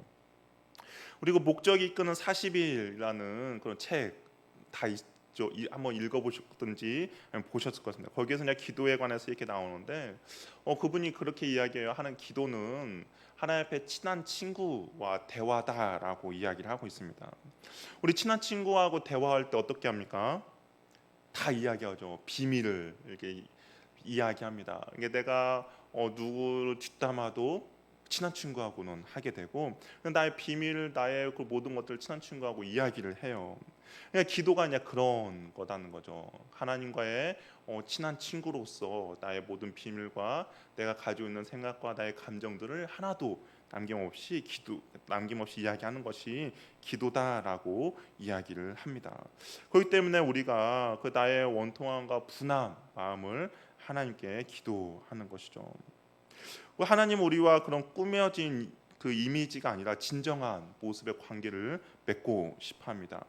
C: 그리고 목적이 이끄는 40일이라는 그런 책 다 있죠. 한번 읽어보셨든지 아니면 보셨을 것 같습니다. 거기에서 그냥 기도에 관해서 이렇게 나오는데 그분이 그렇게 이야기해요. 하는 기도는 하나님 앞에 친한 친구와 대화다라고 이야기를 하고 있습니다. 우리 친한 친구하고 대화할 때 어떻게 합니까? 다 이야기하죠. 비밀을 이렇게 이야기합니다. 이게 내가 누구를 뒷담화도 친한 친구하고는 하게 되고 나의 비밀, 나의 그 모든 것들을 친한 친구하고 이야기를 해요. 그러니까 기도가 그냥 그런 거다는 거죠. 하나님과의 친한 친구로서 나의 모든 비밀과 내가 가지고 있는 생각과 나의 감정들을 하나도 남김없이 이야기하는 것이 기도다라고 이야기를 합니다. 그렇기 때문에 우리가 그 나의 원통함과 분한 마음을 하나님께 기도하는 것이죠. 하나님 우리와 그런 꾸며진 그 이미지가 아니라 진정한 모습의 관계를 맺고 싶어합니다.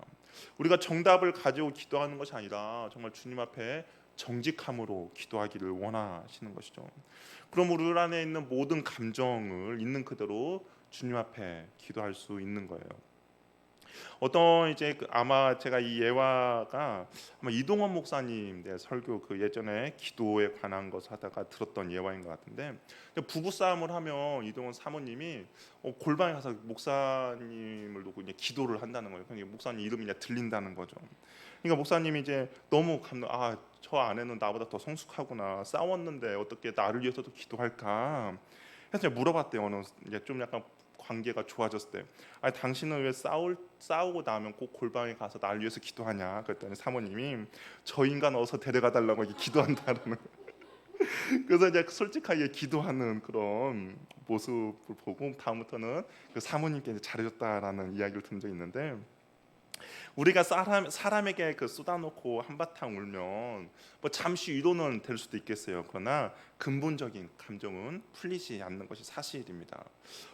C: 우리가 정답을 가지고 기도하는 것이 아니라 정말 주님 앞에 정직함으로 기도하기를 원하시는 것이죠. 그럼 우리 안에 있는 모든 감정을 있는 그대로 주님 앞에 기도할 수 있는 거예요. 어떤 이제 아마 제가 이 예화가 아마 이동원 목사님 설교 그 예전에 기도에 관한 것을 하다가 들었던 예화인 것 같은데 부부 싸움을 하면 이동원 사모님이 골방에 가서 목사님을 놓고 이제 기도를 한다는 거예요. 그러니까 목사님 이름이 이제 들린다는 거죠. 그러니까 목사님이 이제 너무 저 아내는 나보다 더 성숙하구나. 싸웠는데 어떻게 나를 위해서도 기도할까? 그래서 물어봤대요. 이제 좀 약간 관계가 좋아졌을 때, 당신은 왜 싸우고 나면 꼭 골방에 가서 날 위해서 기도하냐? 그랬더니 사모님이 저 인간 어서 데려가 달라고 이렇게 기도한다는. 그래서 이제 솔직하게 기도하는 그런 모습을 보고 다음부터는 그 사모님께 이제 잘해줬다라는 이야기를 들은 적이 있는데. 우리가 사람에게 그 쏟아놓고 한바탕 울면 뭐 잠시 위로는 될 수도 있겠어요. 그러나 근본적인 감정은 풀리지 않는 것이 사실입니다.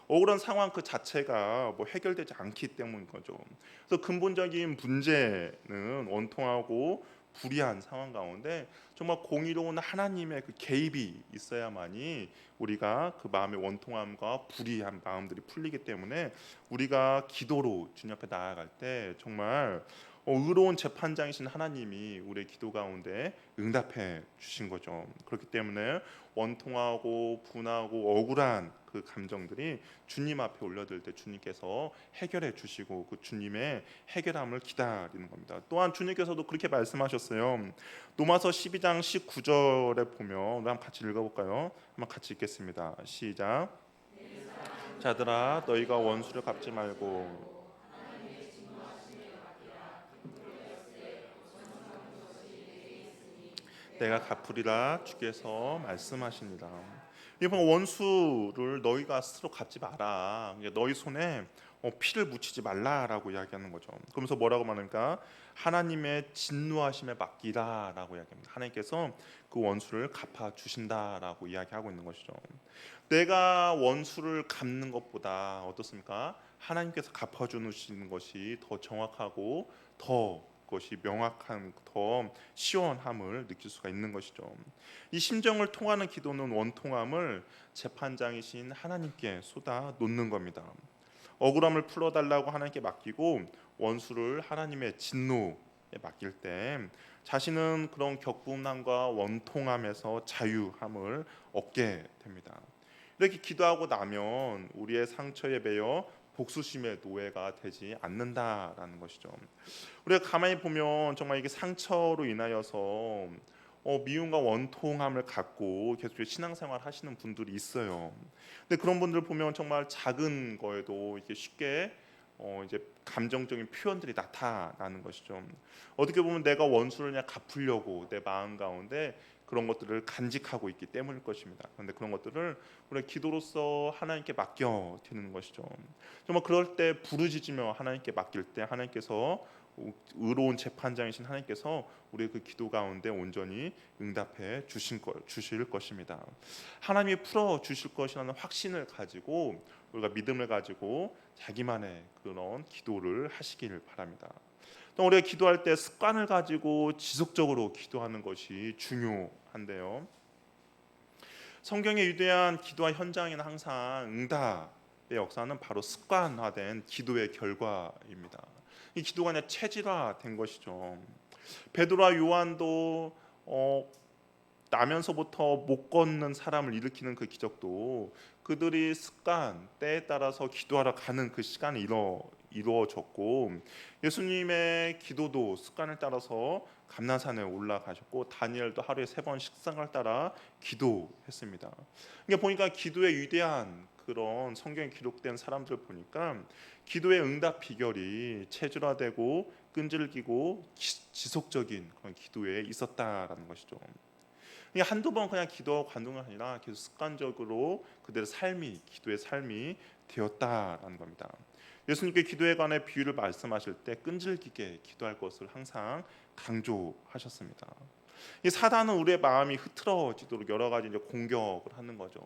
C: 억울한 상황 그 자체가 뭐 해결되지 않기 때문인 거죠. 그래서 근본적인 문제는 원통하고 불의한 상황 가운데 정말 공의로운 하나님의 그 개입이 있어야만이 우리가 그 마음의 원통함과 불의한 마음들이 풀리기 때문에 우리가 기도로 주님 앞에 나아갈 때 정말 의로운 재판장이신 하나님이 우리의 기도 가운데 응답해 주신 거죠. 그렇기 때문에 원통하고 분하고 억울한 그 감정들이 주님 앞에 올려들 때 주님께서 해결해 주시고 그 주님의 해결함을 기다리는 겁니다. 또한 주님께서도 그렇게 말씀하셨어요. 로마서 12장 19절에 보면 한번 같이 읽어볼까요? 한번 같이 읽겠습니다. 시작. 자들아 너희가 원수를 갚지 말고 내가 갚으리라 주께서 말씀하십니다. 이번 원수를 너희가 스스로 갚지 마라. 너희 손에 피를 묻히지 말라라고 이야기하는 거죠. 그러면서 뭐라고 말합니까? 하나님의 진노하심에 맡기라라고 이야기합니다. 하나님께서 그 원수를 갚아 주신다라고 이야기하고 있는 것이죠. 내가 원수를 갚는 것보다 어떻습니까? 하나님께서 갚아주시는 것이 더 정확하고 더 것이 명확한 더 시원함을 느낄 수가 있는 것이죠. 이 심정을 통하는 기도는 원통함을 재판장이신 하나님께 쏟아 놓는 겁니다. 억울함을 풀어달라고 하나님께 맡기고 원수를 하나님의 진노에 맡길 때 자신은 그런 격분함과 원통함에서 자유함을 얻게 됩니다. 이렇게 기도하고 나면 우리의 상처에 매여 복수심의 노예가 되지 않는다라는 것이죠. 우리가 가만히 보면 정말 이게 상처로 인하여서 미움과 원통함을 갖고 계속 신앙생활 하시는 분들이 있어요. 근데 그런 분들 보면 정말 작은 거에도 이렇게 쉽게 이제 감정적인 표현들이 나타나는 것이죠. 어떻게 보면 내가 원수를 그냥 갚으려고 내 마음 가운데 그런 것들을 간직하고 있기 때문일 것입니다. 그런데 그런 것들을 우리가 기도로서 하나님께 맡겨 드리는 것이죠. 정말 그럴 때 부르짖으며 하나님께 맡길 때 하나님께서 의로운 재판장이신 하나님께서 우리의 그 기도 가운데 온전히 응답해 주실 것입니다. 하나님이 풀어 주실 것이라는 확신을 가지고 우리가 믿음을 가지고 자기만의 그런 기도를 하시길 바랍니다. 또 우리가 기도할 때 습관을 가지고 지속적으로 기도하는 것이 중요한데요. 성경의 위대한 기도와 현장에는 항상 응답의 역사는 바로 습관화된 기도의 결과입니다. 이 기도가 그냥 체질화된 것이죠. 베드로와 요한도 나면서부터 못 걷는 사람을 일으키는 그 기적도 그들이 습관 때에 따라서 기도하러 가는 그 시간이 이루어졌고, 예수님의 기도도 습관을 따라서 감난산에 올라가셨고, 다니엘도 하루에 3번 식상을 따라 기도했습니다. 그러니까 보니까 기도의 위대한 그런 성경에 기록된 사람들 보니까 기도의 응답 비결이 체질화되고 끈질기고 지속적인 그런 기도에 있었다라는 것이죠. 한두 번 그냥 기도하고 관둔 게 아니라 계속 습관적으로 그들의 삶이 기도의 삶이 되었다라는 겁니다. 예수님께 기도에 관해 비유를 말씀하실 때 끈질기게 기도할 것을 항상 강조하셨습니다. 이 사단은 우리의 마음이 흐트러지도록 여러 가지 이제 공격을 하는 거죠.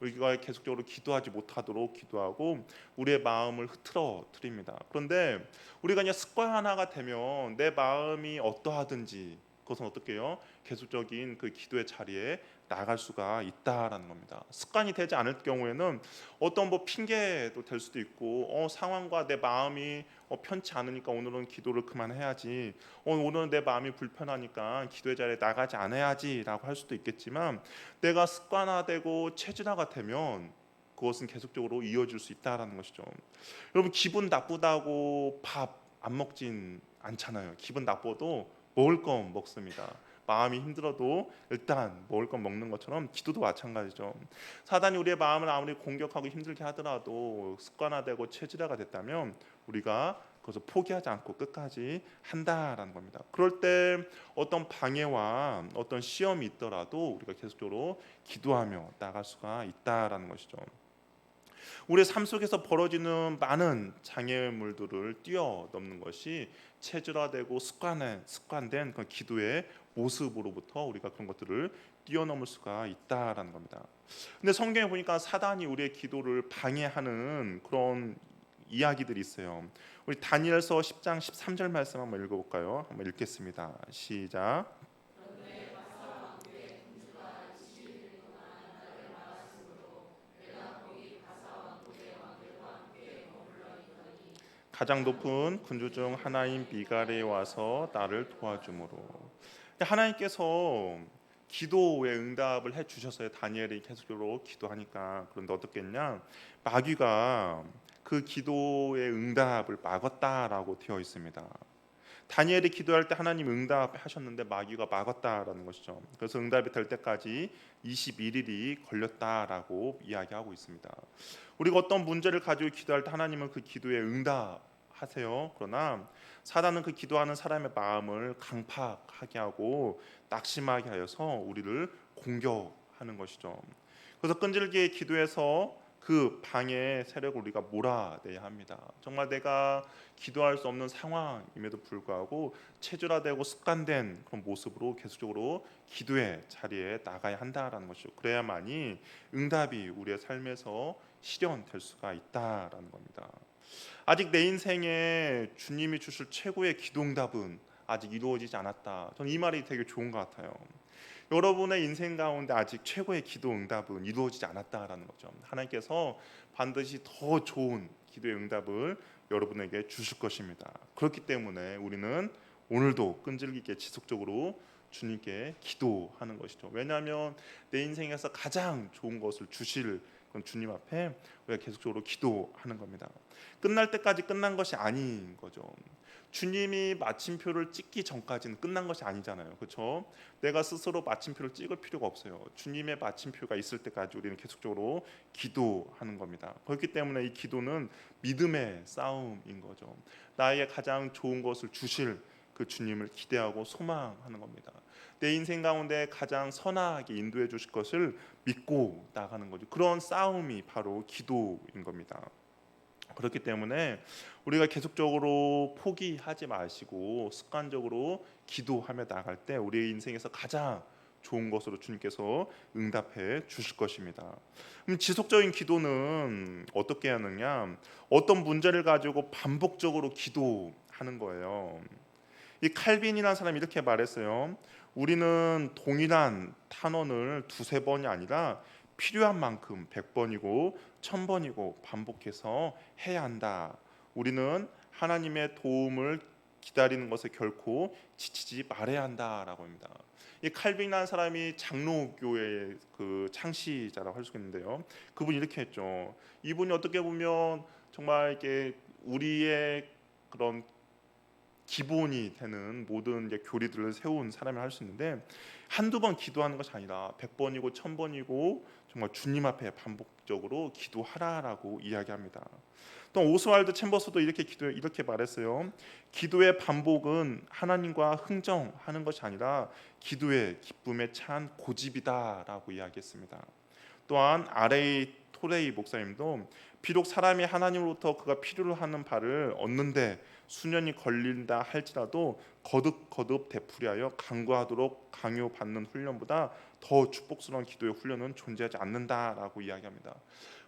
C: 우리가 계속적으로 기도하지 못하도록 기도하고 우리의 마음을 흐트러뜨립니다. 그런데 우리가 그냥 습관화가 되면 내 마음이 어떠하든지 그것은 어떻게 해요? 계속적인 그 기도의 자리에 나갈 수가 있다라는 겁니다. 습관이 되지 않을 경우에는 어떤 핑계도 될 수도 있고 상황과 내 마음이 편치 않으니까 오늘은 기도를 그만해야지, 오늘은 내 마음이 불편하니까 기도의 자리에 나가지 않아야지라고 할 수도 있겠지만, 내가 습관화되고 체질화가 되면 그것은 계속적으로 이어질 수 있다라는 것이죠. 여러분, 기분 나쁘다고 밥 안 먹진 않잖아요. 기분 나빠도 먹을 건 먹습니다. 마음이 힘들어도 일단 먹을 건 먹는 것처럼 기도도 마찬가지죠. 사단이 우리의 마음을 아무리 공격하고 힘들게 하더라도 습관화되고 체질화가 됐다면 우리가 그것을 포기하지 않고 끝까지 한다라는 겁니다. 그럴 때 어떤 방해와 어떤 시험이 있더라도 우리가 계속적으로 기도하며 나갈 수가 있다라는 것이죠. 우리의 삶 속에서 벌어지는 많은 장애물들을 뛰어넘는 것이 체질화되고 습관된 그 기도의 모습으로부터 우리가 그런 것들을 뛰어넘을 수가 있다라는 겁니다. 근데 성경에 보니까 사단이 우리의 기도를 방해하는 그런 이야기들이 있어요. 우리 다니엘서 10장 13절 말씀 한번 읽어볼까요? 한번 읽겠습니다. 시작. 가장 높은 군주 중 하나인 미갈에 와서 나를 도와주므로. 하나님께서 기도의 응답을 해주셔서요. 다니엘이 계속적으로 기도하니까. 그런데 어떻겠냐? 마귀가 그 기도의 응답을 막았다라고 되어 있습니다. 다니엘이 기도할 때 하나님 응답하셨는데 마귀가 막았다라는 것이죠. 그래서 응답이 될 때까지 21일이 걸렸다라고 이야기하고 있습니다. 우리가 어떤 문제를 가지고 기도할 때 하나님은 그 기도에 응답하세요. 그러나 사단은 그 기도하는 사람의 마음을 강팍하게 하고 낙심하게 하여서 우리를 공격하는 것이죠. 그래서 끈질기게 기도해서 그 방해의 세력을 우리가 몰아내야 합니다. 정말 내가 기도할 수 없는 상황임에도 불구하고 체질화되고 습관된 그런 모습으로 계속적으로 기도의 자리에 나가야 한다라는 것이죠. 그래야만이 응답이 우리의 삶에서 실현될 수가 있다라는 겁니다. 아직 내 인생에 주님이 주실 최고의 기도 응답은 아직 이루어지지 않았다. 저는 이 말이 되게 좋은 것 같아요. 여러분의 인생 가운데 아직 최고의 기도 응답은 이루어지지 않았다라는 거죠. 하나님께서 반드시 더 좋은 기도의 응답을 여러분에게 주실 것입니다. 그렇기 때문에 우리는 오늘도 끈질기게 지속적으로 주님께 기도하는 것이죠. 왜냐하면 내 인생에서 가장 좋은 것을 주실 주님 앞에 우리가 계속적으로 기도하는 겁니다. 끝날 때까지 끝난 것이 아닌 거죠. 주님이 마침표를 찍기 전까지는 끝난 것이 아니잖아요. 그렇죠? 내가 스스로 마침표를 찍을 필요가 없어요. 주님의 마침표가 있을 때까지 우리는 계속적으로 기도하는 겁니다. 그렇기 때문에 이 기도는 믿음의 싸움인 거죠. 나에게 가장 좋은 것을 주실 그 주님을 기대하고 소망하는 겁니다. 내 인생 가운데 가장 선하게 인도해 주실 것을 믿고 나가는 거죠. 그런 싸움이 바로 기도인 겁니다. 그렇기 때문에 우리가 계속적으로 포기하지 마시고 습관적으로 기도하며 나갈 때 우리의 인생에서 가장 좋은 것으로 주님께서 응답해 주실 것입니다. 그럼 지속적인 기도는 어떻게 하느냐? 어떤 문제를 가지고 반복적으로 기도하는 거예요. 이 칼빈이라는 사람이 이렇게 말했어요. 우리는 동일한 탄원을 두세 번이 아니라 필요한 만큼 100번이고 1000번이고 반복해서 해야 한다. 우리는 하나님의 도움을 기다리는 것에 결코 지치지 말아야 한다라고 합니다. 이 칼빈이라는 사람이 장로교의 그 창시자라고 할 수 있는데요. 그분이 이렇게 했죠. 이분이 어떻게 보면 정말 이게 우리의 그런 기본이 되는 모든 이제 교리들을 세운 사람이 할 수 있는데 한두 번 기도하는 것이 아니라 100번이고 1000번이고 정말 주님 앞에 반복적으로 기도하라라고 이야기합니다. 또 오스왈드 챔버스도 이렇게 말했어요. 기도의 반복은 하나님과 흥정하는 것이 아니라 기도의 기쁨에 찬 고집이다라고 이야기했습니다. 또한 R.A. 토레이 목사님도 비록 사람이 하나님으로부터 그가 필요로 하는 바를 얻는데 수년이 걸린다 할지라도 거듭 되풀이하여 간구하도록 강요받는 훈련보다 더 축복스러운 기도의 훈련은 존재하지 않는다라고 이야기합니다.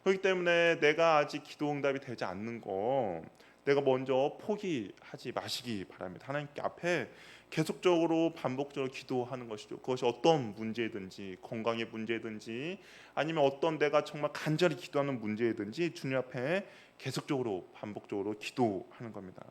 C: 그렇기 때문에 내가 아직 기도 응답이 되지 않는 거 내가 먼저 포기하지 마시기 바랍니다. 하나님께 앞에 계속적으로 반복적으로 기도하는 것이죠. 그것이 어떤 문제든지 건강의 문제든지 아니면 어떤 내가 정말 간절히 기도하는 문제든지 주님 앞에 계속적으로 반복적으로 기도하는 겁니다.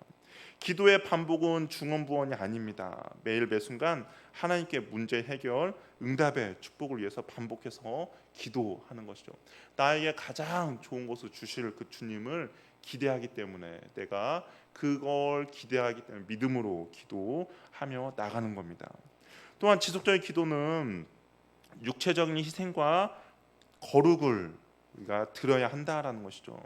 C: 기도의 반복은 중언부언이 아닙니다. 매일 매순간 하나님께 문제 해결, 응답의 축복을 위해서 반복해서 기도하는 것이죠. 나에게 가장 좋은 것을 주실 그 주님을 기대하기 때문에 내가 그걸 기대하기 때문에 믿음으로 기도하며 나가는 겁니다. 또한 지속적인 기도는 육체적인 희생과 거룩을 우리가 드려야 한다라는 것이죠.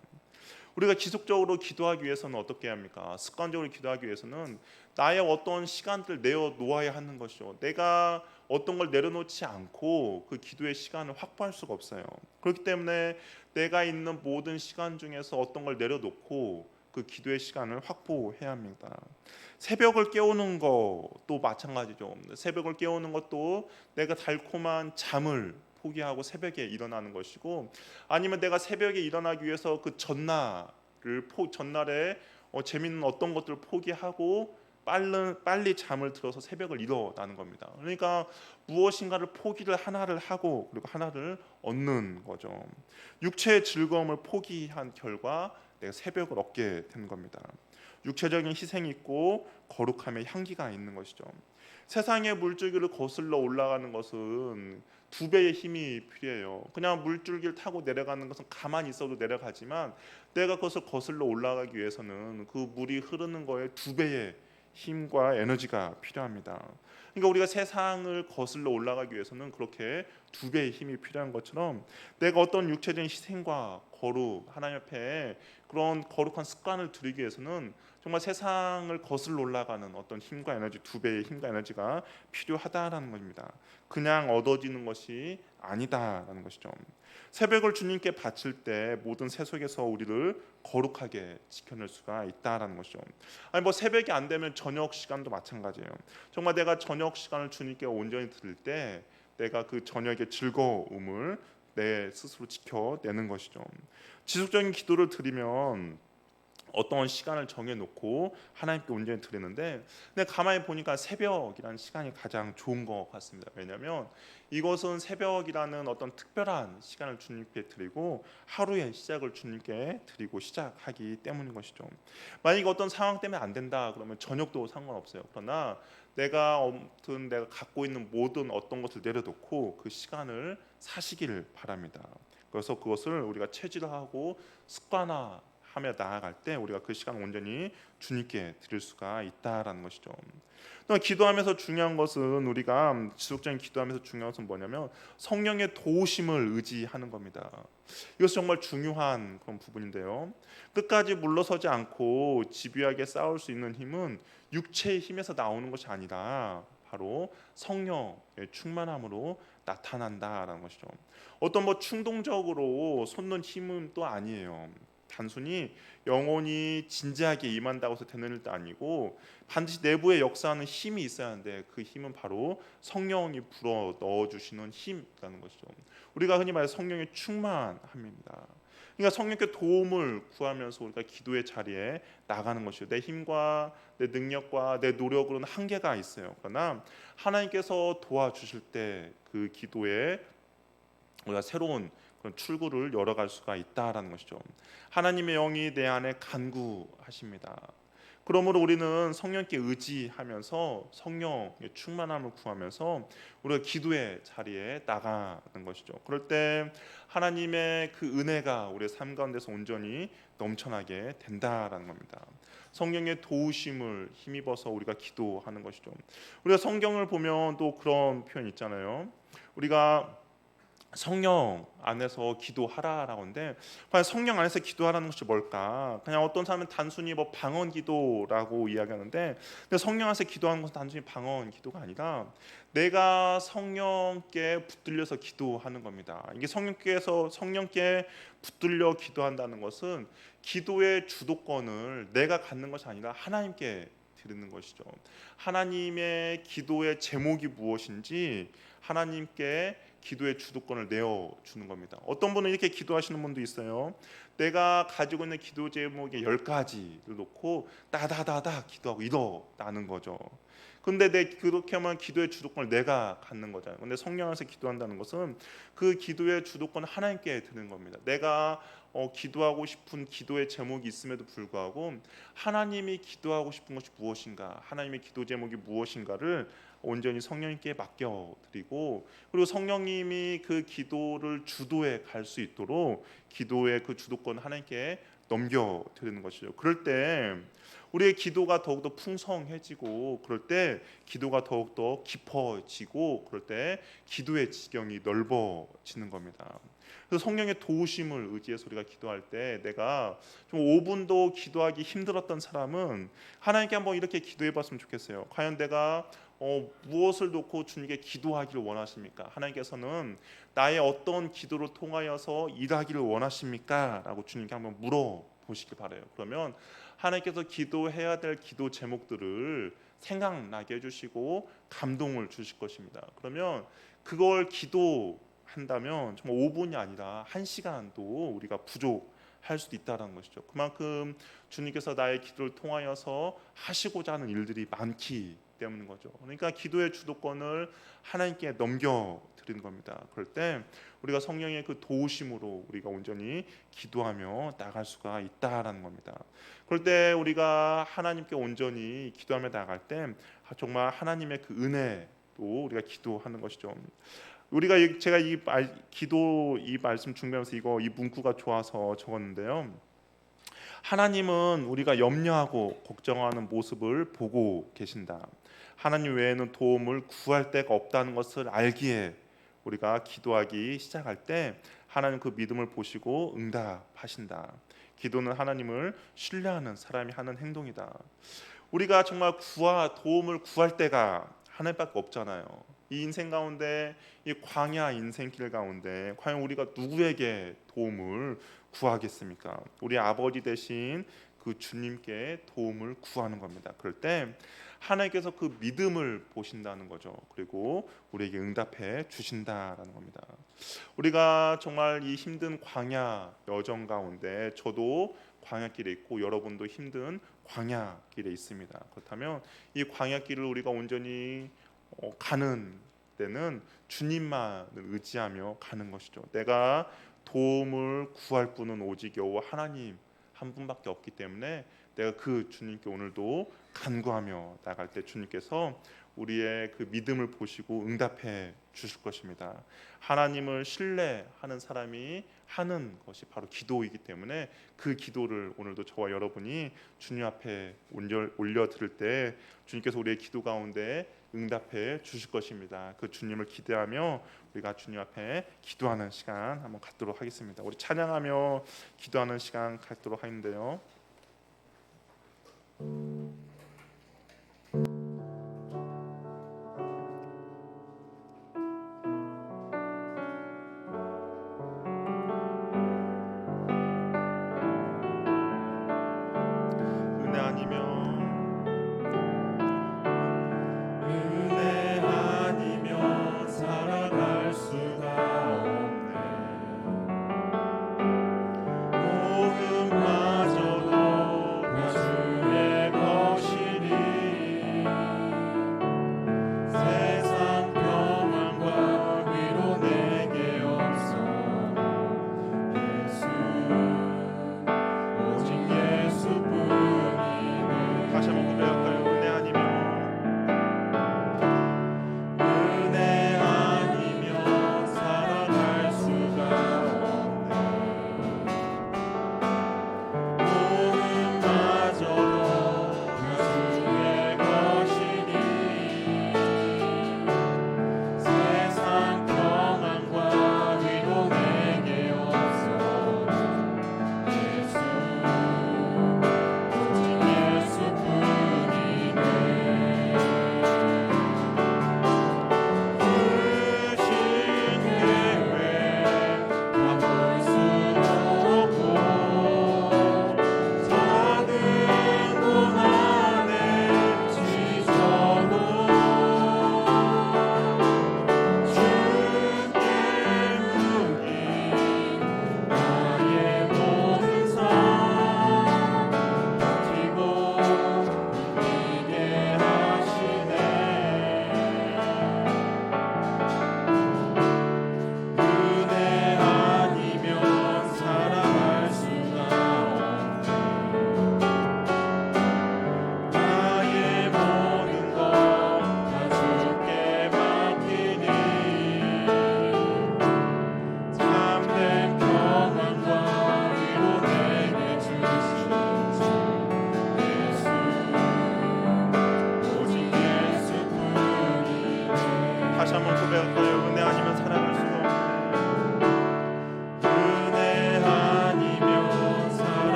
C: 우리가 지속적으로 기도하기 위해서는 어떻게 해야 합니까? 습관적으로 기도하기 위해서는 나의 어떤 시간들을 내어놓아야 하는 것이죠. 내가 어떤 걸 내려놓지 않고 그 기도의 시간을 확보할 수가 없어요. 그렇기 때문에 내가 있는 모든 시간 중에서 어떤 걸 내려놓고 그 기도의 시간을 확보해야 합니다. 새벽을 깨우는 것도 마찬가지죠. 새벽을 깨우는 것도 내가 달콤한 잠을 포기하고 새벽에 일어나는 것이고 아니면 내가 새벽에 일어나기 위해서 그 전날에 재밌는 어떤 것들을 포기하고 빨리 잠을 들어서 새벽을 일어나는 겁니다. 그러니까 무엇인가를 포기를 하나를 하고 그리고 하나를 얻는 거죠. 육체의 즐거움을 포기한 결과 내가 새벽을 얻게 되는 겁니다. 육체적인 희생이 있고 거룩함의 향기가 있는 것이죠. 세상의 물줄기를 거슬러 올라가는 것은 2배의 힘이 필요해요. 그냥 물줄기를 타고 내려가는 것은 가만히 있어도 내려가지만 내가 그것을 거슬러 올라가기 위해서는 그 물이 흐르는 거에 2배의 힘과 에너지가 필요합니다. 그러니까 우리가 세상을 거슬러 올라가기 위해서는 그렇게 2배의 힘이 필요한 것처럼 내가 어떤 육체적인 희생과 거룩, 하나님 앞에 그런 거룩한 습관을 들이기 위해서는 정말 세상을 거슬러 올라가는 어떤 힘과 에너지, 2배의 힘과 에너지가 필요하다라는 겁니다. 그냥 얻어지는 것이 아니다라는 것이죠. 새벽을 주님께 바칠 때 모든 세속에서 우리를 거룩하게 지켜낼 수가 있다라는 것이죠. 아니 새벽이 안 되면 저녁 시간도 마찬가지예요. 정말 내가 저녁 시간을 주님께 온전히 드릴 때 내가 그 저녁의 즐거움을 내 스스로 지켜내는 것이죠. 지속적인 기도를 드리면 어떤 시간을 정해놓고 하나님께 온전히 드리는데 근데 가만히 보니까 새벽이라는 시간이 가장 좋은 것 같습니다. 왜냐하면 이것은 새벽이라는 어떤 특별한 시간을 주님께 드리고 하루의 시작을 주님께 드리고 시작하기 때문인 것이죠. 만약에 어떤 상황 때문에 안 된다 그러면 저녁도 상관없어요. 그러나 내가 갖고 있는 모든 어떤 것을 내려놓고 그 시간을 사시기를 바랍니다. 그래서 그것을 우리가 체질화하고 습관화하며 나아갈 때 우리가 그 시간 온전히 주님께 드릴 수가 있다라는 것이죠. 또 기도하면서 중요한 것은 우리가 지속적인 기도하면서 중요한 것은 뭐냐면 성령의 도우심을 의지하는 겁니다. 이것은 정말 중요한 그런 부분인데요. 끝까지 물러서지 않고 집요하게 싸울 수 있는 힘은 육체의 힘에서 나오는 것이 아니라 바로 성령의 충만함으로 나타난다라는 것이죠. 어떤 뭐 충동적으로 솟는 힘은 또 아니에요. 단순히 영혼이 진지하게 임한다고 해서 되는 일도 아니고 반드시 내부에 역사하는 힘이 있어야 하는데 그 힘은 바로 성령이 불어 넣어주시는 힘이라는 것이죠. 우리가 흔히 말해 성령의 충만함입니다. 그러니까 성령께 도움을 구하면서 우리가 기도의 자리에 나가는 것이요. 내 힘과 내 능력과 내 노력으로는 한계가 있어요. 그러나 하나님께서 도와주실 때 그 기도에 우리가 새로운 그런 출구를 열어갈 수가 있다라는 것이죠. 하나님의 영이 내 안에 간구하십니다. 그러므로 우리는 성령께 의지하면서 성령의 충만함을 구하면서 우리가 기도의 자리에 나가는 것이죠. 그럴 때 하나님의 그 은혜가 우리의 삶 가운데서 온전히 넘쳐나게 된다라는 겁니다. 성령의 도우심을 힘입어서 우리가 기도하는 것이죠. 우리가 성경을 보면 또 그런 표현 있잖아요. 우리가 성령 안에서 기도하라라고 하는데 과연 성령 안에서 기도하라는 것이 뭘까? 그냥 어떤 사람은 단순히 뭐 방언 기도라고 이야기하는데 근데 성령 안에서 기도하는 것은 단순히 방언 기도가 아니라 내가 성령께 붙들려서 기도하는 겁니다. 이게 성령께 붙들려 기도한다는 것은 기도의 주도권을 내가 갖는 것이 아니라 하나님께 드리는 것이죠. 하나님의 기도의 제목이 무엇인지 하나님께 기도의 주도권을 내어주는 겁니다. 어떤 분은 이렇게 기도하시는 분도 있어요. 내가 가지고 있는 기도 제목에 10가지를 놓고 다다다다 기도하고 일어나는 거죠. 근데 그렇게 하면 기도의 주도권을 내가 갖는 거잖아요. 근데 성령 안에서 기도한다는 것은 그 기도의 주도권을 하나님께 드는 겁니다. 내가 기도하고 싶은 기도의 제목이 있음에도 불구하고 하나님이 기도하고 싶은 것이 무엇인가, 하나님의 기도 제목이 무엇인가를 온전히 성령님께 맡겨드리고 그리고 성령님이 그 기도를 주도해 갈 수 있도록 기도의 그 주도권을 하나님께 넘겨드리는 것이죠. 그럴 때 우리의 기도가 더욱더 풍성해지고 그럴 때 기도가 더욱더 깊어지고 그럴 때 기도의 지경이 넓어지는 겁니다. 그래서 성령의 도우심을 의지해서 우리가 기도할 때 내가 좀 5분도 기도하기 힘들었던 사람은 하나님께 한번 이렇게 기도해 봤으면 좋겠어요. 과연 내가 무엇을 놓고 주님께 기도하기를 원하십니까? 하나님께서는 나의 어떤 기도를 통하여서 일하기를 원하십니까? 라고 주님께 한번 물어보시기 바라요. 그러면 하나님께서 기도해야 될 기도 제목들을 생각나게 해주시고 감동을 주실 것입니다. 그러면 그걸 기도한다면 정말 5분이 아니라 1시간도 우리가 부족할 수도 있다는 것이죠. 그만큼 주님께서 나의 기도를 통하여서 하시고자 하는 일들이 많기 때문인 거죠. 그러니까 기도의 주도권을 하나님께 넘겨드리는 겁니다. 그럴 때 우리가 성령의 그 도우심으로 우리가 온전히 기도하며 나갈 수가 있다라는 겁니다. 그럴 때 우리가 하나님께 온전히 기도하며 나갈 때 정말 하나님의 그 은혜로 우리가 기도하는 것이죠. 제가 이 말씀 준비하면서 이 문구가 좋아서 적었는데요. 하나님은 우리가 염려하고 걱정하는 모습을 보고 계신다. 하나님 외에는 도움을 구할 데가 없다는 것을 알기에 우리가 기도하기 시작할 때 하나님 그 믿음을 보시고 응답하신다. 기도는 하나님을 신뢰하는 사람이 하는 행동이다. 우리가 정말 도움을 구할 때가 하나님밖에 없잖아요. 이 인생 가운데 이 광야 인생길 가운데 과연 우리가 누구에게 도움을 구하겠습니까? 우리 아버지 대신 그 주님께 도움을 구하는 겁니다. 그럴 때 하나님께서 그 믿음을 보신다는 거죠. 그리고 우리에게 응답해 주신다라는 겁니다. 우리가 정말 이 힘든 광야 여정 가운데 저도 광야길에 있고 여러분도 힘든 광야길에 있습니다. 그렇다면 이 광야길을 우리가 온전히 가는 때는 주님만을 의지하며 가는 것이죠. 내가 도움을 구할 분은 오직 여호와 하나님 한 분밖에 없기 때문에 내가 그 주님께 오늘도 간구하며 나갈 때 주님께서 우리의 그 믿음을 보시고 응답해 주실 것입니다. 하나님을 신뢰하는 사람이 하는 것이 바로 기도이기 때문에 그 기도를 오늘도 저와 여러분이 주님 앞에 올려드릴 때 주님께서 우리의 기도 가운데 응답해 주실 것입니다. 그 주님을 기대하며 우리가 주님 앞에 기도하는 시간 한번 갖도록 하겠습니다. 우리 찬양하며 기도하는 시간 갖도록 하는데요.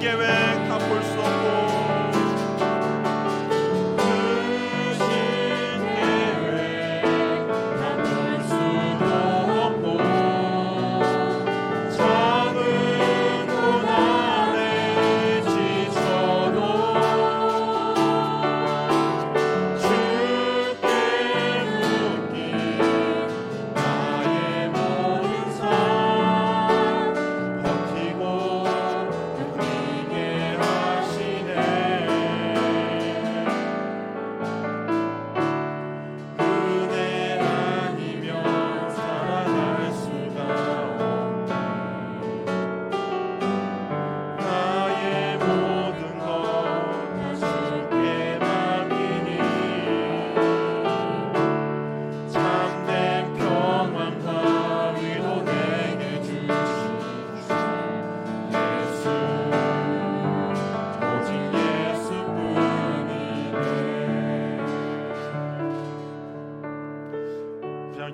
C: 계획 다 볼 수 없고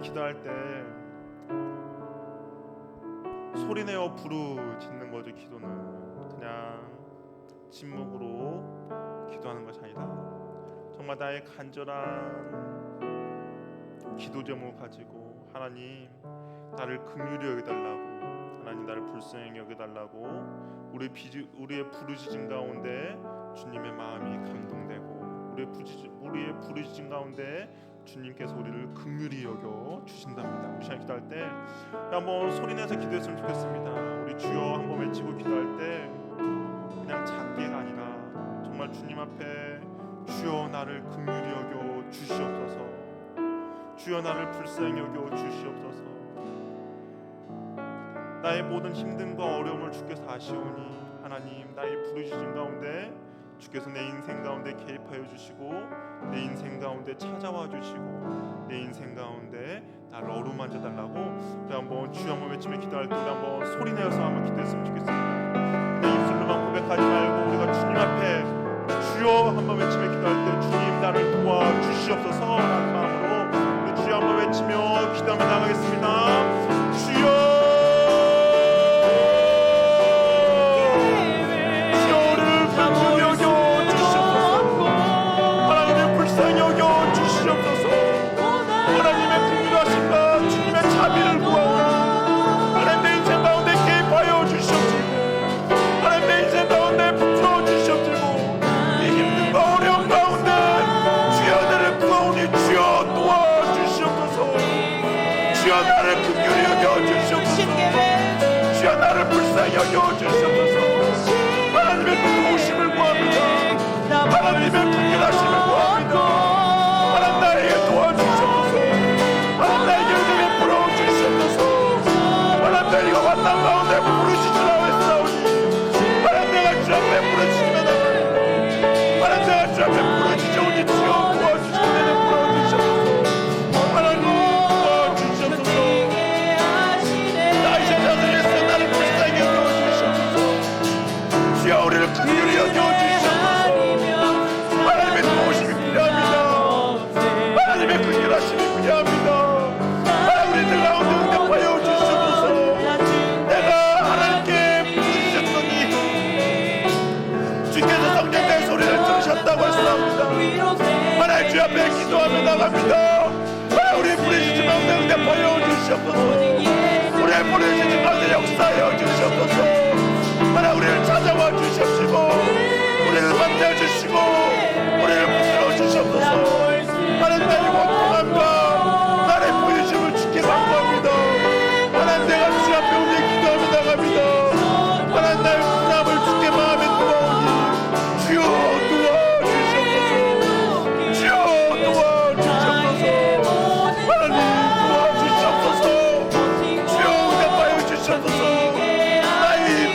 C: 기도할 때 소리내어 부르짖는 거죠. 기도는 그냥 침묵으로 기도하는 것이 아니라 정말 나의 간절한 기도 제목을 가지고 하나님 나를 긍휼히 여겨달라고, 하나님 나를 불쌍히 여겨달라고 우리의 부르짖음 가운데 주님의 마음이 감동되고 우리의 부르짖음 가운데 주님께서 우리를 긍휼히 여겨 주신답니다. 우리 시간 기도할 때 한번 소리내서 기도했으면 좋겠습니다. 우리 주여 한번 외치고 기도할 때 그냥 작게가 아니라 정말 주님 앞에 주여 나를 긍휼히 여겨 주시옵소서, 주여 나를 불쌍히 여겨 주시옵소서. 나의 모든 힘듦과 어려움을 주께서 아시오니 하나님 나의 부르짖음 가운데 주께서 내 인생 가운데 개입하여 주시고 내 인생 가운데 찾아와 주시고 내 인생 가운데 나를 어루만져 달라고 우리 한번 주여 한번 외치며 기도할 때 우리 한번 소리내어서 한번 기도했으면 좋겠습니다. 그냥 입술로만 고백하지 말고 우리가 주님 앞에 주여 한번 외치며 기도할 때 주님 나를 도와 주시옵소서 라는 마음으로 우리 주여 한번 외치며 기도하며 나가겠습니다. 주여 여겨주시옵소서. 하나님의 도우심을 구합니다. 하나님의 긍휼하심을 구합니다. 하나님 나에게 도와주시옵소서. 하나님 나에게 은혜 베풀어 주시옵소서. 하나님 내가 만난 가운데 부르짖으라 했사오니 하나님 내가 주 앞에 부르짖으며 나가니 하나님 내가 주 앞에 부르짖으오니 주여 도와주시고 은혜 베풀어 주시옵소서. 하나님 도와주시옵소서. 나 이제 자들에서 나를 불쌍히 주여 우리를 긍휼히 여겨주시옵소서. 하나님의 도우심이 필요합니다. 하나님의 긍휼하심이 필요합니다. 하나님 우리들 가운데 응답하여 주시옵소서. 내가 하나님께 부르짖었더니 주께서 성령의 소리를 들으셨다고 했사옵니다. 하나님 주 앞에 기도하며 나갑니다. 하나님 우리의 부르짖음 가운데 응답하여 주시옵소서. 우리의 부르짖음 가운데 역사하여 주시옵소서. 하나님 우리를 찾아와 주시옵시고 우리를 만나 주시고 우리를 붙들어 주시옵소서. 하나님 나의 원통함과 나의 부유심을 주께 간구합니다. 하나님 내가 주 앞에 오늘 기도하며 나갑니다. 하나님 나의 분함을 주께 마음에 두어오니 주여 도와주시옵소서. 주여 도와주시옵소서. 하나님 도와주시옵소서. 주여 응답하여 주시옵소서. 나의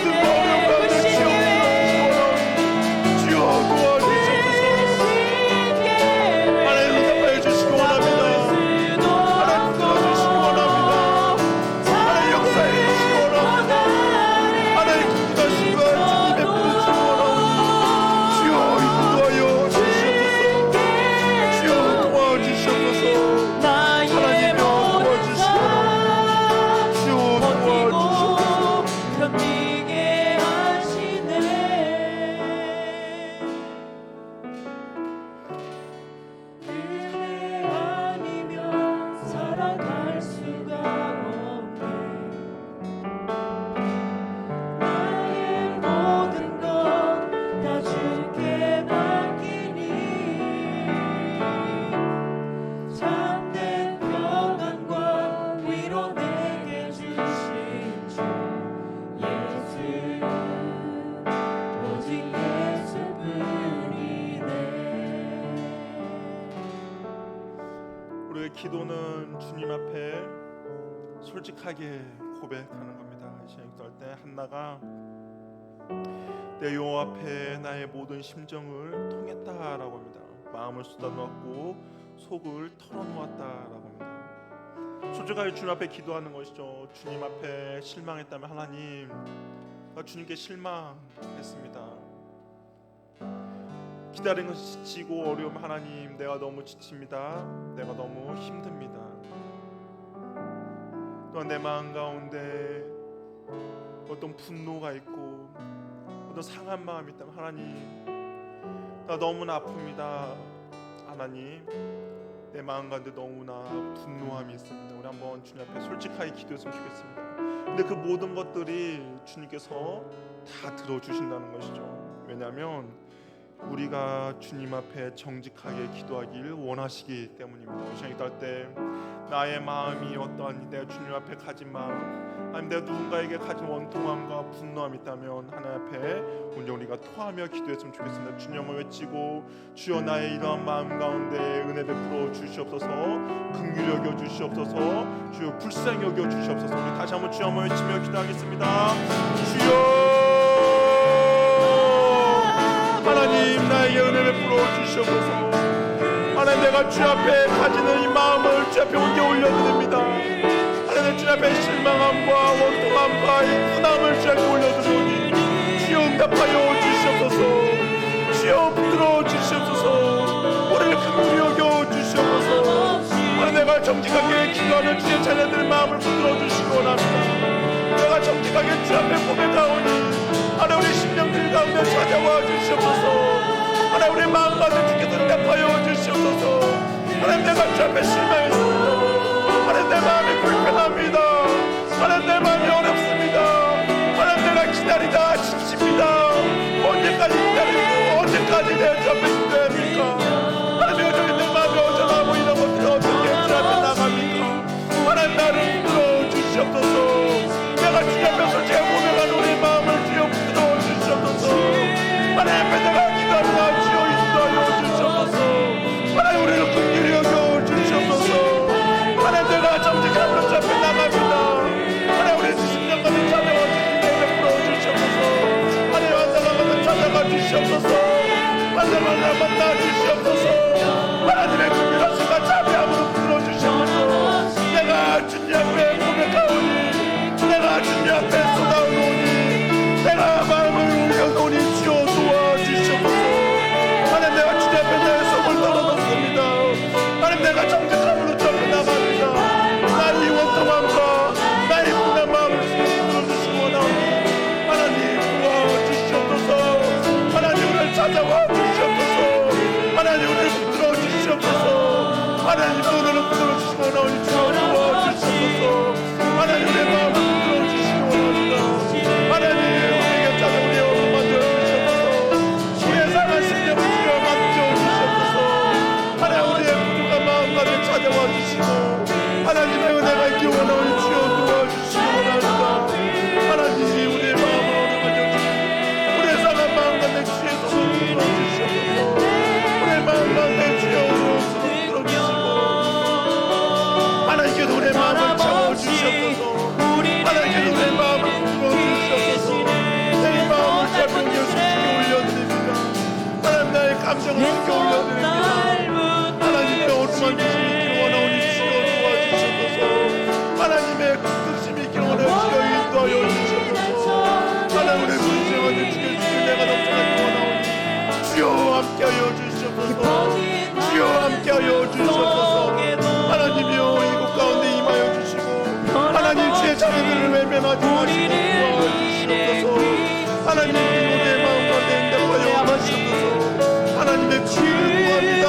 C: 기도는 주님 앞에 솔직하게 고백하는 겁니다. 기도할 때 한나가 내 여호와 앞에 나의 모든 심정을 통했다라고 합니다. 마음을 쏟아놓았고 속을 털어놓았다라고 합니다. 솔직하게 주님 앞에 기도하는 것이죠. 주님 앞에 실망했다면 하나님, 나 주님께 실망했습니다. 기다리는 것이 지치고 어려움 하나님, 내가 너무 지칩니다. 내가 너무 힘듭니다. 또한 내 마음 가운데 어떤 분노가 있고 어떤 상한 마음이 있다면 하나님, 나 너무나 아픕니다. 하나님, 내 마음 가운데 너무나 분노함이 있습니다. 우리 한번 주님 앞에 솔직하게 기도했으면 좋겠습니다. 근데 그 모든 것들이 주님께서 다 들어주신다는 것이죠. 왜냐하면 우리가 주님 앞에 정직하게 기도하길 원하시기 때문입니다. 이 시간 기도할 때 나의 마음이 어떠한지, 내가 주님 앞에 가진 마음, 아니면 내가 누군가에게 가진 원통함과 분노함이 있다면 하나님 앞에 오늘 우리가 토하며 기도했으면 좋겠습니다. 주님을 외치고 주여 나의 이러한 마음 가운데 은혜 베풀어 주시옵소서, 긍휼히 여겨 주시옵소서, 주여 불쌍히 여겨 주시옵소서. 우리 다시 한번 주여 한번 외치며 기도하겠습니다. 주여 하나님, 나에게 은혜 베풀어 주시옵소서. 하나님, 내가 주 앞에 가지는 이 마음을 주 앞에 옮겨 올려드립니다. 하나님, 주 앞에 실망함과 원통함과 이 분함을 주 앞에 올려드리오니 주여 응답하여 주시옵소서. 주여 붙들어 주시옵소서. 우리를 긍휼히 여겨 주시옵소서. 하나님, 내가 정직하게 기도하는 주의 자녀들의 마음을 붙들어 주시기 원합니다. 내가 정직하게 주 앞에 고백하오니 하나님, 우리 심령들 가운데 찾아와 주시옵소서. 하나님, 우리 마음 가운데 주께서 응답하여 주시옵소서. 하나님, 내가 주 앞에 실망했습니다. 하나님, 내 마음이 불편합니다. 하나님, 내 마음이 어렵습니다. 하나님, 내가 기다리다 지칩니다. 언제까지 기다리고 언제까지 내 주 앞에 기도해야 합니까? 하나님, 요즘 내 마음이 어쩌다고 이런 것들이 어떻게 주 앞에 나갑니까? 하나님, 나를 불러 주시옵소서. 내가 주 앞에 솔직히 고백하는 우리 마음을 주여 붙들어 주시옵소서. 하나님 앞에 내가 기도하며 주여 인도하여 주시옵소서. 하나님, 우리를 긍휼히 여겨 주시옵소서. 하나님, 내가 정직함으로 주 앞에 나갑니다. 하나님, 우리 심령까지 찾아와 주시고 베풀어 주시옵소서. 하나님, 한사람마다 찾아가 주시옵소서. 한사람마다 만나 주시옵소서. 하나님의 긍휼하심과 자비함으로 붙들어 주시옵소서. 내가 주님 앞에 고백하오니, 내가 주님 앞에 쏟아오니, 내가 마음을 올려놓으니 주여 도와주시옵소서. 하나님, 내가 주님 앞에 내 속을 털어놓습니다. 하나님, 내가 정직함으로 주 앞에 나갑니다. 나의 원통함과 나의 분한 마음을 들어주시기 원하오니 하나님 도와주시옵소서. 하나님, 우리를 찾아와 주시옵소서. 하나님, 우리를 붙들어 주시옵소서. 하나님, 오늘은 붙들어 주시기 원하오니 주여 도와주시옵소서. 하나님, 우리의 마음을 붙들어 주시기 원합니다. 하나님, 우리에게 찾아오니 만져 주시옵소서. 우리의 상한 심령을 주여 만져 주시옵소서. 하나님, 우리의 부족한 마음 가운데 찾아와 주시고 하나님의 은혜가 있기 원하오니 주여 도와주시기 원합니다. 하나님, 우리의 마음을 어루만져 주시고 우리의 상한 마음 가운데 주의 손을 들어 주시옵소서. 우리의 마음 가운데 주여 손을 들어 주시고 하나님께서 우리의 마음을 채워 주시옵소서. 하나님께서 우리의 마음을 들어 주시옵소서. 내 마음을 잡혀 주시기 올려드립니다. 하나님, 나의 감정을 주께 올려드립니다. 하나님의 어루만 주시기 원하오니 주여 도와주시옵소서. 하나님의 뜻심이 있기 원하오니 주여 인도하여 주시옵소서. 하나님, 우리의 분쟁한테 주께 주시기 내가 넘쳐나기 원하오니 주여 함께하여 주시옵소서. 주여 함께하여 주시옵소서. 하나님이여 이곳 가운데 임하여 주시고 하나님, 주의 자녀들을 외면하지 마시고 도와주시옵소서. 하나님, 우리의 마음 가운데 응답하여 주시옵소서. 하나님의 긍휼을 구합니다.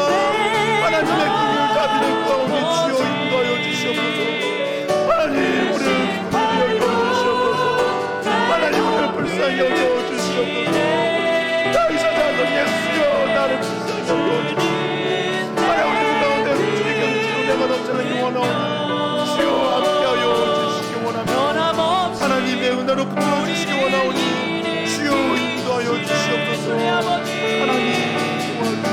C: 하나님의 긍휼 자비를 구하오니 주여 인도하여 주시옵소서. 하나님, 우리를 긍휼히 여겨 주시옵소서. 하나님, 우리를 불쌍히 여겨 주시옵소서. 다윗의 자손 예수여, 나를 불쌍히 여겨 주시옵소서. 하나님, 우리 가운데 주님께서 지금 내가 넘쳐나기 원하오니 주여 함께하여 주시기 원합니다. 하나님의 은혜로 붙들어 주시기 원하오니 주여 인도하여 주시옵소서. 하나님 도와주시옵소서.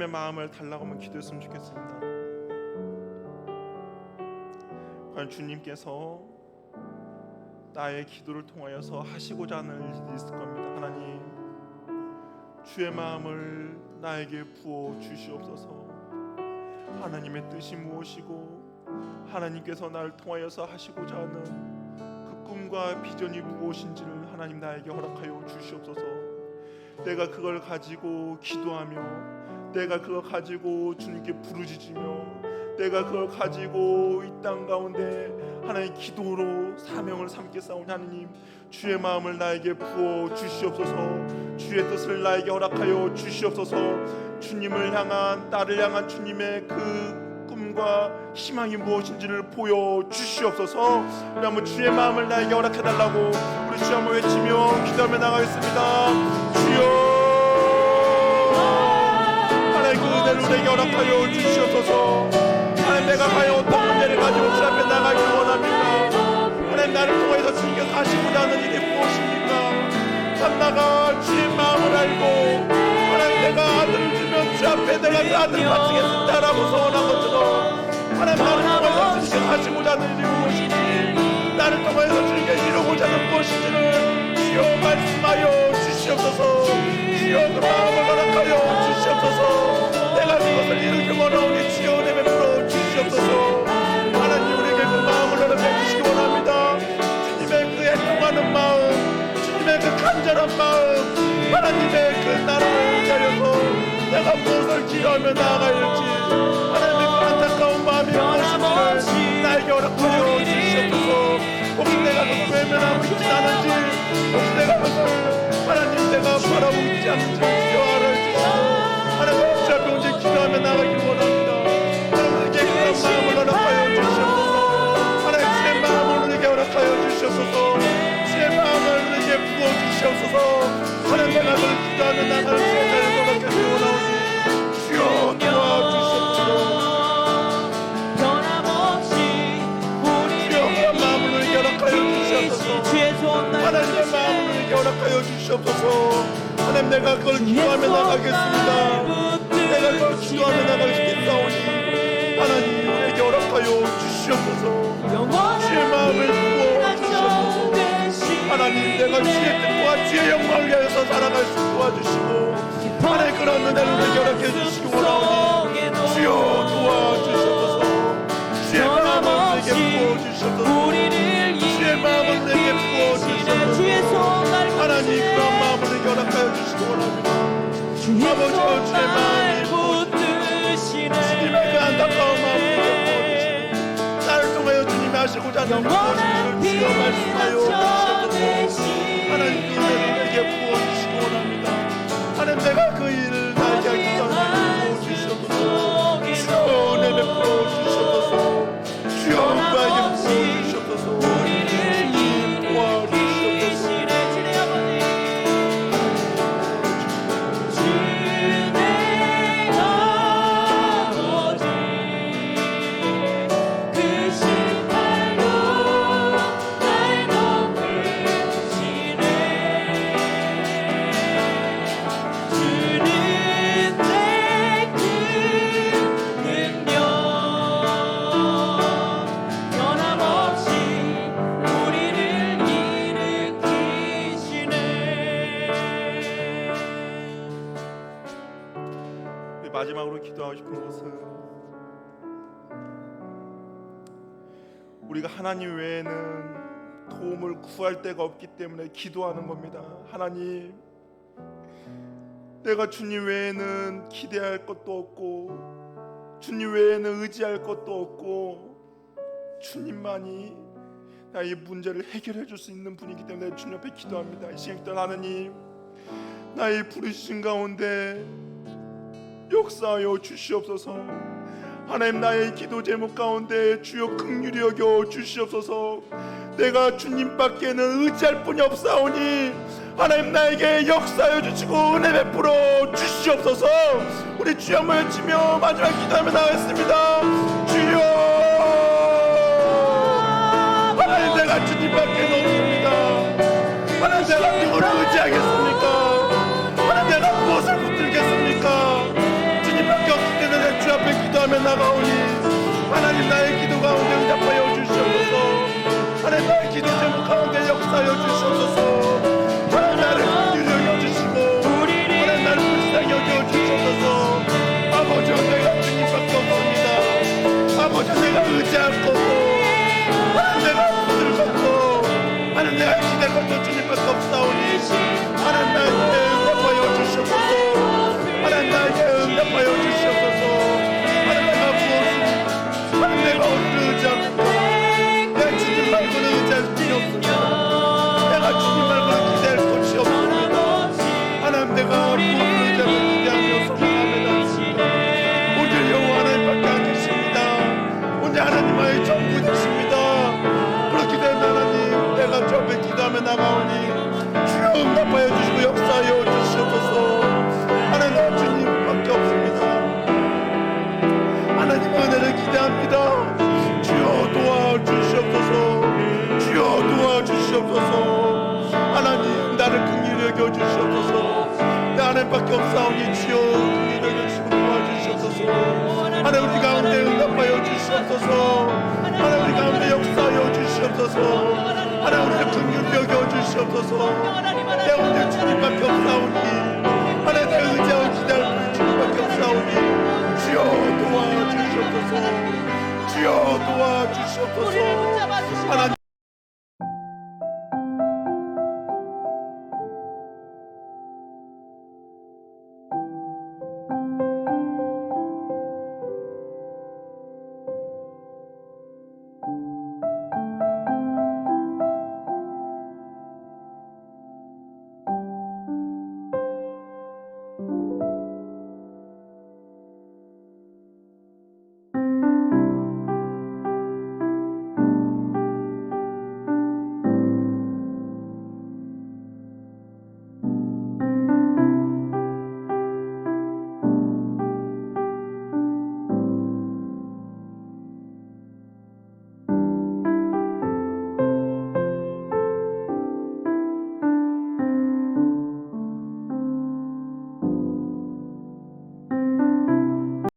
C: 하나님의 마음을 달라고 한번 기도했으면 좋겠습니다. 과연 주님께서 나의 기도를 통하여서 하시고자 하는 일이 있을 겁니다. 하나님, 주의 마음을 나에게 부어 주시옵소서. 하나님의 뜻이 무엇이고 하나님께서 나를 통하여서 하시고자 하는 그 꿈과 비전이 무엇인지를 하나님 나에게 허락하여 주시옵소서. 내가 그걸 가지고 기도하며, 내가 그걸 가지고 주님께 부르짖으며, 내가 그걸 가지고 이 땅 가운데 하나님 기도로 사명을 삼게 싸우니 하나님, 주의 마음을 나에게 부어 주시옵소서. 주의 뜻을 나에게 허락하여 주시옵소서. 주님을 향한, 나를 향한 주님의 그 꿈과 희망이 무엇인지를 보여 주시옵소서. 우리 한번 주의 마음을 나에게 허락해달라고 우리 주 한번 외치며 기도하며 나가겠습니다. 주여, 하나님 그 은혜를 우리에게 허락하여 주시옵소서. 하나님, 내가 과연 어떤 문제를 가지고 주 앞에 나가기 원합니까? 하나님, 나를 통해서 주님께서 하시고자 하는 일이 무엇입니까? 참나가 주의 마음을 알고 하나님, 내가 아들을 주면 주 앞에 내가 그 아들을 바치겠습니다라고 소원한 것처럼 하나님, 나를 통해서 주님께서 하시고자 하는 일이 무엇인지, 나를 통해서 주님께서 이루고자 하는 무엇인지를 주여 말씀하여 주시옵소서. 주여 그 마음을 허락하여 주시옵소서. 내가 그것을 이루기 원하오니 주여 은혜 베풀어 주시옵소서. 하나님, 우리에게 그 마음을 허락해 주시기 원합니다. 주님의 그 애통하는 마음, 주님의 그 간절한 마음, 하나님의 그 나를 의지하여서 내가 무엇을 기도하며 나아가야 할지, 하나님의 그 안타까운 마음이 무엇인지를 나에게 허락하여 주시옵소서. 혹시 내가 그것을 외면하고 있지 않은지, 혹시 내가 그것을 하나님 내가 바라고 있지 않은지 주여 알아주시고, 하나님 주 앞에 언제 기도하며 나아가길 원합니다. 하나님께 그런 마음을 허락하여 주시옵소서. 하나님 주의 마음을 우리에게 허락하여 주시옵소서. 주의 마음을 우리에게 부어주시옵소서. 하나님, 내가 그걸 기도하며 나아갈 수 있는 자를 허락해 주시기 원하오니 주여 도와주시옵소서. 주여 마음을 우리에게 허락하여 주시옵소서. 하나님의 마음을 우리에게 허락하여 주시옵소서. 하나님, 내가 그걸 기도하며 나가겠습니다. 내가 그걸 기도하며 나가겠사오니 하나님, 우리에게 허락하여 주시옵소서. 주의 마음을 부어 주시옵소서. 하나님, 내가 주의 뜻과 주의 영광을 위하여서 살아갈 수 도와주시고, 하나님 그런 은혜를 우리에게 허락해 주시기 원하오니 주여 도와주시옵소서. 주의 마음을 우리에게 부어 주시옵소서. 주의 마음을 우리에게 부어 주시옵소서. 하나님, 그런 마음을 우리에게 허락하여 주시기 원합니다. 아버지여, 주의 마음이 주님의 그 안타까운 마음을 부어주시고, 나를 통하여 주님이 하시고자 하는 무엇인지를 주여 말씀하여 주시옵소서. 하나님, 그 은혜를 내게 부어주시기 원합니다. 하나님, 내가 그 일을 나에게 하기 전에 부어주시옵소서. 주여 은혜 베풀어 주시옵소서. 주여 나에게 부어주시옵소서. 도와주시옵소서. 마지막으로 기도하고 싶은 것은 우리가 하나님 외에는 도움을 구할 데가 없기 때문에 기도하는 겁니다. 하나님, 내가 주님 외에는 기대할 것도 없고 주님 외에는 의지할 것도 없고 주님만이 나의 문제를 해결해 줄 수 있는 분이기 때문에 주님 앞에 기도합니다. 이 시간 기도, 하나님, 나의 부르심 가운데 역사하여 주시옵소서. 하나님, 나의 기도 제목 가운데 주여 긍휼히 여겨 주시옵소서. 내가 주님밖에는 의지할 분이 없사오니 하나님, 나에게 역사하여 주시고 은혜 베풀어 주시옵소서. 우리 주여 한번 외치며 마지막 기도하며 나가겠습니다. 주여, 하나님, 내가 주님밖에는 없습니다. 하나님, 내가 누구를 의지하겠습니까? 하나님, 내가 무엇을 붙들겠습니까? 주님밖에
E: 나가오니 하나님 나의 기도 가운데 응답하여 주시옵소서. 하나님 나의 기도 제목 가운데 역사하여 주시옵소서. 하나님 나를 긍휼히 여겨주시고 하나님 나를 불쌍히 여겨주시옵소서. 아버지 내가 주님밖에 없습니다. 아버지 내가 의지할 거고 하나님 내가 붙들 걷고 하나님 내가 기댈 것도 주님밖에 없사오니 하나님 나에게 응답하여 주시옵소서. 하나님 나에게 응답하여 주시옵소서. 하나님 내가 무엇을 하나님 내가 어디를 의지하고 내가 주님 말고는 의지할 길이 없습니다. 내가 주님 말고는 기대할 곳이 없습니다. 하나님 내가 무엇을 의지하고 기대하며 소망하며 오늘 여호와 하나님밖에 안 계십니다. 오늘 하나님의 전부이십니다. 그렇게 된 하나님 내가 주 앞에 기도하며 나가오니 주여 응답하여 주시고 역사하여 주시옵소서. 하나님 주님밖에 없습니다. 하나님 은혜를 기대합니다. 주여 도와주시옵소서. 주여 도와주시옵소서. 하나님 나를 긍휼히 여겨주시옵소서. 내 하나님밖에 없사오니 주여 긍휼히 여겨주시고 도와주시옵소서. 하나님 우리 가운데 응답하여 주시옵소서. 하나님 우리 가운데 역사하여 주시옵소서. 하나님 우리를 긍휼히 여겨주시옵소서. 내 오늘 주님밖에 없사오니 하나님 내 의지하고 기다리는 주님밖에 없사오니 주여 도와주시옵소서. 주여 도와주시옵소서. 하나님